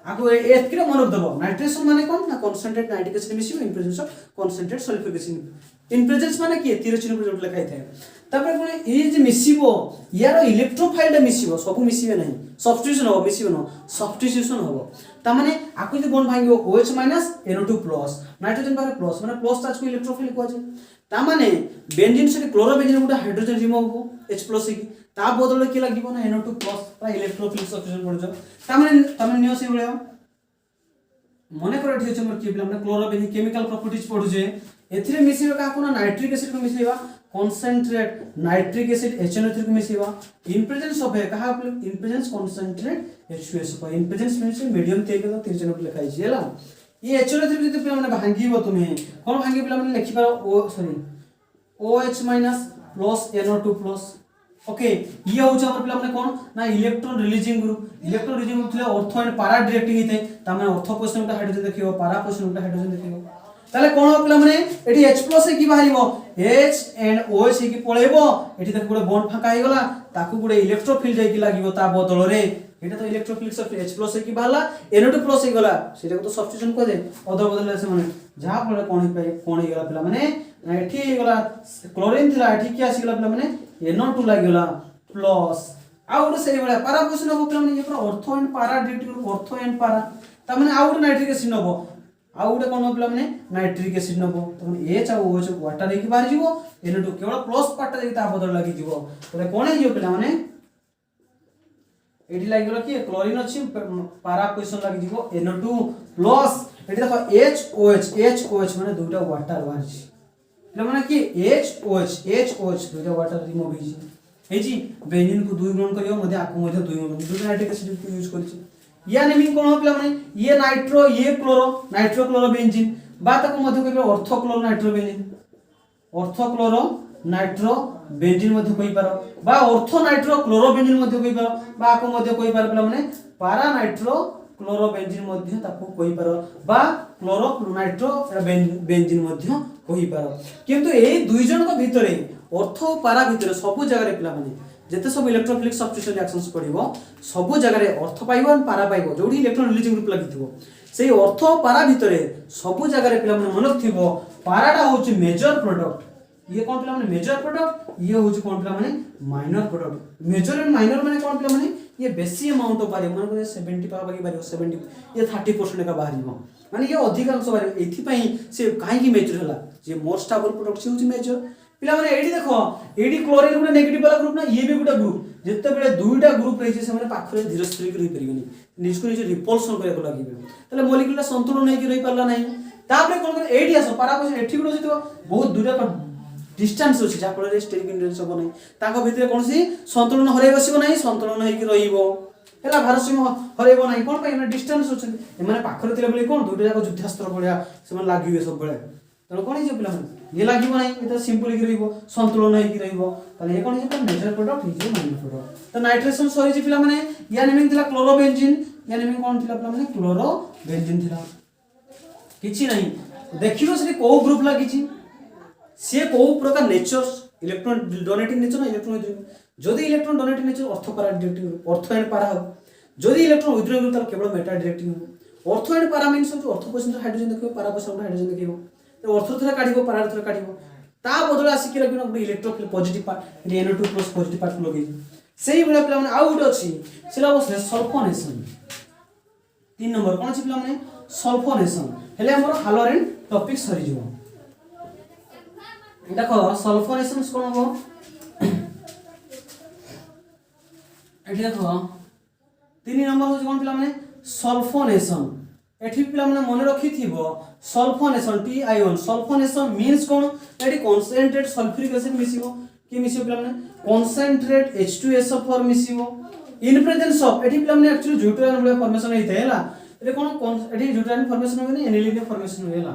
आको एतकिरे मन रख दबो नाइट्रेशन माने कोन ना कंसंट्रेट नाइट्रिक एसिड मिसिबो in presence of concentrate sulphuric acid in presence माने की तीर चिन्ह प्रेजेंट लिखाइ थाए तापर कोन ये जे मिसिबो यार इलेक्ट्रोफाइल टा मिसिबो सब मिसिबे नहीं सब्स्टिट्यूशन हो मिसिबो न सब्स्टिट्यूशन हो ता माने आको जे बॉन्ड भागियो OH- NO2+ नाइट्रोजन बारे प्लस माने प्लस चार्ज को इलेक्ट्रोफिल को जे ता माने बेंजीन से क्लोरोबेंजीन गुटा हाइड्रोजन रिमूव हो H+ की ता बदल के लागिबो ना NO2+ ता इलेक्ट्रोफिल सब्स्टिट्यूशन पड़ जा ता माने नियो से बळे मने कर एठी हमर के हमने क्लोरोबेंजीन केमिकल प्रॉपर्टीज पढु जे एथिरे मिसिबा का कोना नाइट्रिक एसिड को मिसिबा कंसंट्रेट नाइट्रिक एसिड HNO3 को मिसिबा इन प्रेजेंस ऑफ है कहा in presence concentrate H2SO4 in presence means medium तेल के तो तिरचन पे लिखाई छै हला ये HNO3 जति पिला माने भांगीबो तुमे कोन भांगी पिला माने लिखि पारो OH- NO2+। ओके ये होछ हमर पिला माने कोन ना इलेक्ट्रॉन रिलीजिंग ग्रुप थिले ऑर्थो एंड पारा डायरेक्टिंग हिते ता माने ऑर्थो पोजीशन का हाइड्रोजन देखियो पारा पोजीशन का हाइड्रोजन देखियो ताले कोन हो पिला माने एठी H+ की बाहरिबो H एंड OH की पळेबो एठी तक गुडे बॉन्ड फाका हे गला ताकू गुडे इलेक्ट्रोफिल जाई की लागिबो ता बदल रे एटा तो इलेक्ट्रोफिलिक सब्स्टिट्यूशन H+ की बाहला NO2+ हे गला सेटा को तो सब्स्टिट्यूशन को दे अदर बदल से माने जहा पळे कोन हे गला पिला माने ना एठी हे गला क्लोरीन थिला एठी की आसी गला पिला माने NO2 लागिला प्लस आउट से बळे पारा पोजीशन हो पिला माने ये पूरा ऑर्थो एंड पारा डायरेक्ट ऑर्थो एंड पारा ता माने आउट नाइट्रिक एसिड नबो आउट कोन हो पिला माने नाइट्रिक एसिड नबो त H आ OH वाटर हे की बाहर जीवो NO2 केवल प्लस पार्ट ता ता बदल लागि जीवो त कोन हे जीवो पिला माने एठी लागिला कि क्लोरीन अछि पारा पोजीशन लागि जीवो NO2+ एठी देखो HOH माने दुटा वाटर बाहर छी पिला माने कि HOH दुटा वाटर रिमूव हे छी जी बेंजीन को 2 ग्रहण करियो मध्ये आको मध्ये 2 ग्रहण दुटा नाइट्रिक एसिड को यूज करछि या नेमिंग कोन हो पिला माने ये नाइट्रो ये क्लोरो नाइट्रो क्लोरो बेंजीन बा तको मध्ये कहबे ortho chloro nitro benzene ortho chloro nitro benzene मध्ये कहि पारो बा ऑर्थो नाइट्रो क्लोरो बेंजीन मध्ये कहि पारो बा आको मध्ये कहि पारो पिला माने पारा नाइट्रो क्लोरो बेंजीन मध्ये ताको कहि पारो बा क्लोरो नाइट्रो बेंजीन मध्ये कहि पारो किंतु ए दुई जन को भितरे ऑर्थो पारा भितरे सब जगह रे पिला माने जेते सब इलेक्ट्रोफिलिक सब्स्टिट्यूशन रिएक्शंस पड़िबो सब जगह रे ऑर्थो पाइबो और पारा पाइबो जोडी इलेक्ट्रॉन रिलीजिंग ग्रुप लागिथिबो सेही ऑर्थो पारा भितरे सब जगह रे पिला माने मन थिबो पाराडा होची मेजर प्रोडक्ट ये कोन पिला माने मेजर प्रोडक्ट ये होची कोन पिला माने minor product major and minor माने कोन पिला माने ये बेसी अमाउंट ऑफ पारे मन 70 पावर बाकी बारी 70 ये 30% का बाहरिबो माने ये अधिकांश बारी एथि पई से काहे की मेजर हला जे मोर स्टेबल प्रोडक्ट से होची मेजर पिला माने एडी देखो एडी क्लोरीन गुटे नेगेटिव वाला ग्रुप ना ये भी गुटे ग्रुप जत्ते बेले दुईटा ग्रुप रही से माने पाखरे धीरे स्थिर रही परिबनी निज को निज रिपल्सन करे को लागिबे तले मॉलिक्यूल संतुलन नै कि रही पारला नै तापरे कोन करे एडी आसो पारा पोजीशन एठी गुटे जतो बहुत दूर का डिस्टेंस अछि जा फल रे स्टेरिक इंडेक्स सब नै ताको भितरे कोनसी संतुलन हरै बसिबो नै संतुलन नै कि रहिबो हेला भारसाम्य हरैबो नै कोन पई डिस्टेंस अछि ए माने पाखरे तिले बेले कोन दुईटा जाक युद्धास्त्र भलिया से माने लागिबे सब बेले तनो कोन जे पिला माने ये लागिबो नै ए त सिंपल कि रहिबो संतुलन नै कि रहिबो तले ए कोन जे मेजर प्रोडक्ट हिजे माइनर प्रोडक्ट त नाइट्रेशन सॉरी जे पिला माने या नेमिंग थिला क्लोरोबेंजीन या नेमिंग कोन थिला पिला माने क्लोरोबेंजीन थिला किछि नै देखिलो से को ग्रुप लागिछि से को प्रकार नेचर इलेक्ट्रॉन डोनेटिंग नेचर ना इलेक्ट्रॉन विथड्रॉइंग जदि इलेक्ट्रॉन डोनेटिंग नेचर अर्थ पारा डायरेक्टिंग ग्रुप अर्थ एंड पारा हो जदि इलेक्ट्रॉन विथड्रॉइंग ग्रुप तार केवल मेटा डायरेक्टिंग हो अर्थ एंड पारा मींस हो अर्थ पोजिशन हाइड्रोजन देखिबो पारा पोजिशन हाइड्रोजन देखिबो तो अर्थ थरा काढिबो पारा थरा काढिबो ता बदल आसी कि रखिनो गुडी electrophile positive part NO2+ positive part लगे सेही बडा पिला माने आउट अछि सेला बसले सल्फोनेशन 3 नंबर कोन अछि पिला माने सल्फोनेशन हेले हमर हालोरेन टॉपिक सरी जिवो देखो सल्फोनेशन कोन हो एठी देखो 3 नंबर हो कोन पिला माने सल्फोनेशन एठी पिला माने मन रखि थिबो सल्फोनेशन टी आयन सल्फोनेशन मींस कोन एठी कंसंट्रेट सल्फ्यूरिक एसिड मिसिबो कि मिसिबो पिला माने कंसंट्रेट H2SO4 मिसिबो इन प्रेजेंस ऑफ एठी पिला माने एक्चुअली ड्यूटेरियम वाला फॉर्मेशन हेते हला एठी कोन एठी ड्यूटेरियम फॉर्मेशन होने एनिलीन फॉर्मेशन होला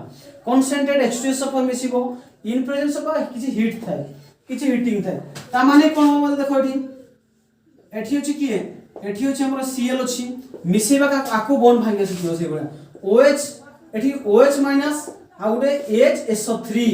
कंसंट्रेट H2SO4 मिसिबो इन प्रेजेंस ऑफ किछि हीट थाय किछि हीटिंग थाय ता माने कोन हो देखो एठी अछि कि एठी अछि हमर Cl अछि मिसेबा का आकु बॉन्ड भांगे से से बडा OH एठी OH minus uh Gute HSO3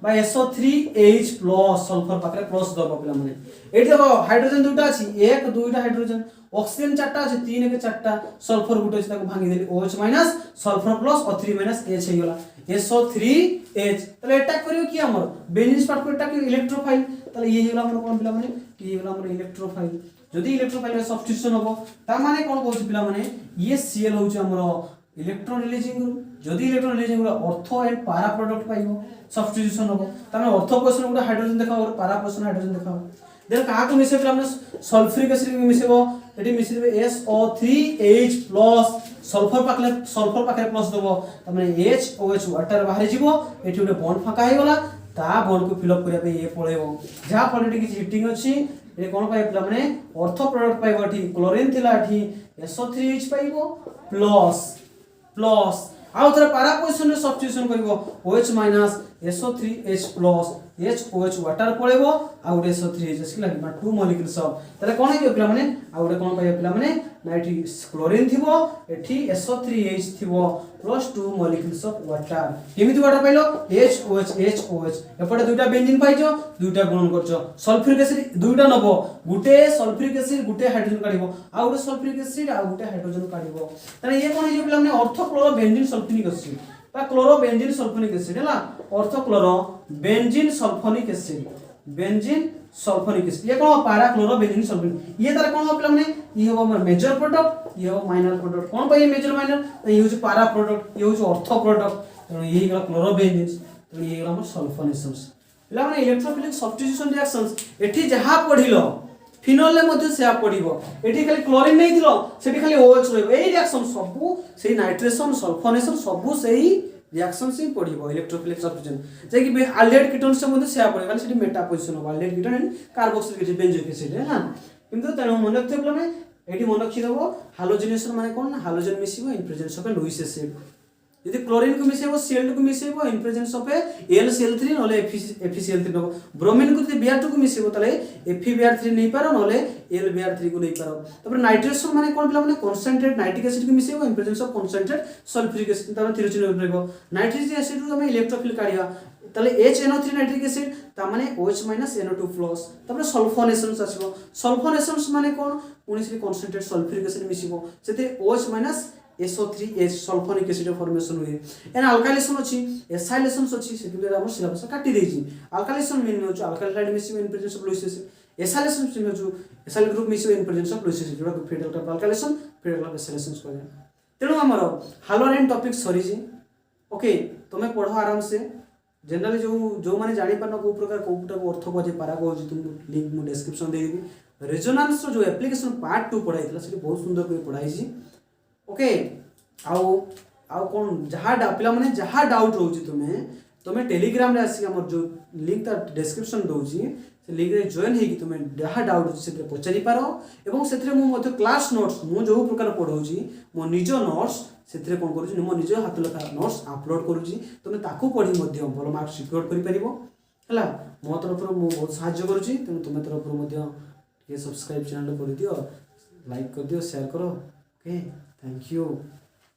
by SO3H plus sulphur पाकरे प्लस दबो पिला माने एठी देखो हाइड्रोजन दुटा अछि एक दुईटा हाइड्रोजन ऑक्सीजन चारटा अछि तीन के चारटा सल्फर गुटे अछि ताको भांगी देली OH माइनस सल्फर प्लस और 3 माइनस H हे गेला SO3H तले अटैक करियो कि हमर बेंजीन पार्ट को अटैक इलेक्ट्रोफाइल तले ये हेला हमर कोन पिला माने ये हेला हमर इलेक्ट्रोफाइल जदि इलेक्ट्रोफाइल में सब्स्टिट्यूशन होबो ता माने कोन कहू पिला माने ये Cl होउछ हमर इलेक्ट्रॉन रिलीजिंग ग्रुप जदि electron releasing group ortho and para product पाइबो सब्स्टिट्यूशन होबो ता माने अर्थ पोजिशन गुटे हाइड्रोजन देखाओ और पारा पोजिशन हाइड्रोजन देखाओ देन काहा को मिसे पिला माने सल्फ्यूरिक एसिड मिसेबो एटी मिसेबे SO3H प्लस सल्फर पाकले प्लस दबो ता माने HOH वाटर बाहर जीवो एटी गुटे बॉन्ड फाका हे गला ता बॉन्ड को फिल अप करिया पे ये पळेबो जा फल एटी कि हीटिंग अछि ए कोन पाइ पिला माने अर्थ प्रोडक्ट पाइबो एटी क्लोरीन थिला एटी SO3H पाइबो प्लस आउ थरा पारा पोजिशन रे सब्स्टिट्यूशन करबो OH minus SO3H plus HOH water पळेबो आ गुटे SO3H अछि लागि 2 मॉलिक्यूल्स ऑफ तले कोन हे पिला माने आ गुटे कोन पाइ पिला माने नाइट्री क्लोरीन थिबो एठी SO3H थिबो प्लस 2 मॉलिक्यूल्स ऑफ वाटर केमिति वाटर पाइलो HOH एपटे दुटा बेंजीन पाइजो दुटा गुणन करजो सल्फ्यूरिक एसिड दुटा नबो गुटे सल्फ्यूरिक एसिड गुटे हाइड्रोजन काढिबो आ गुटे सल्फ्यूरिक एसिड आ गुटे हाइड्रोजन काढिबो तने ये कोन हे पिला माने ortho chloro benzene sulphuric acid बा क्लोरो बेंजीन सल्फ्यूरिक एसिड हला ortho chloro benzene sulphuric acid ये कोन पारा क्लोरो बेंजीन सल्फ्यूरिक ये तार कोन हो पिला माने ये हो हमर मेजर प्रोडक्ट ये हो माइनर प्रोडक्ट कोन पाइ मेजर माइनर ये हो पारा प्रोडक्ट ये हो ऑर्थो प्रोडक्ट तो ये गला क्लोरो बेंजीन तो ये गला हमर सल्फोनेशंस पिला माने इलेक्ट्रोफिलिक सब्स्टिट्यूशन रिएक्शंस एठी जहा पढिलो फिनोल ले मध्ये से पडिबो एठी खाली क्लोरीन नै दिलो सेठी खाली OH रहइबो एई रिएक्शन सबु सेही नाइट्रेशन सल्फोनेशन सबु सेही रिएक्शन से पडिबो इलेक्ट्रोफिलिक सब्स्टिट्यूशन जे कि अल्डेहाइड कीटोन से मध्ये से पडिबो खाली सेठी मेटा पोजीशन हो aldehyde ketone and carboxylic acid benzoic acid है ना किंतु तनो मन रखते प्लमे एठी मन रखि देबो हालोजनेशन माने कोन हालोजन मिसिबो in presence of Lewis acid यदि क्लोरीन को मिसेबो Cl2 को मिसेबो इन प्रेजेंस ऑफ LCl3 नले FeCl3 नो ब्रोमीन को यदि Br2 को मिसेबो तले FeBr3 नै पारो नले LBr3 को नै पारो तपर नाइट्रेशन माने कोन पिला माने कंसंट्रेट नाइट्रिक एसिड को मिसेबो in presence of concentrate sulphuric acid तपर थिरोचिन रहइबो नाइट्रिक एसिड को हम इलेक्ट्रोफिल काढिया तले HNO3 नाइट्रिक एसिड ता माने OH NO2+ तपर सल्फोनेशंस आछबो सल्फोनेशंस माने कोन उनिसरी कंसंट्रेट सल्फ्यूरिक एसिड मिसिबो सेते OH SO3H sulphonic acid formation हुए एन अल्काइलेशन अछि एसाइलेशंस अछि सेटुले हमर सिलेबस काटि देछि अल्काइलेशन मीन होछ अल्काइल हाइड मिसिबो in presence of Lewis acid acylation mean होछ एसाइल ग्रुप मिसिबो in presence of Lewis acid जोडा Friedel Crafts alkylation Friedel Crafts acylations कहै तेनु हमर हालोरेन टॉपिक सरी जी ओके तमे पढो आराम से जनरली जो माने जानि पानो को प्रकार कोटा को अर्थ को जे पारा को जे तुम लिंक मु डिस्क्रिप्शन दे देबी रेजोनेंस जो एप्लीकेशन पार्ट 2 पढाइतला से बहुत सुंदर कर पढाई छी ओके आउ कोन जहा पिला माने जहा डाउट रहउची तुमे टेलीग्राम रे आसी हमर जो लिंक ता डिस्क्रिप्शन दोउची से लिंक रे जॉइन हेकी तुमे जहा डाउट से पचारि पारो एवं सेथरे मु मते क्लास नोट्स मु जो प्रकार पढौची मो निजो नोट्स सेथरे कोन करूची मो निजो हाथ लिखा नोट्स अपलोड करूची तुमे ताकू पढी मध्ये भलो मार्क सिक्योर करि परिबो हला मो तरफ मु बहुत सहाय्य करूची तुमे तरफ मध्ये के सब्सक्राइब चैनल कर दियो लाइक कर दियो शेयर करो ओके थैंक यू।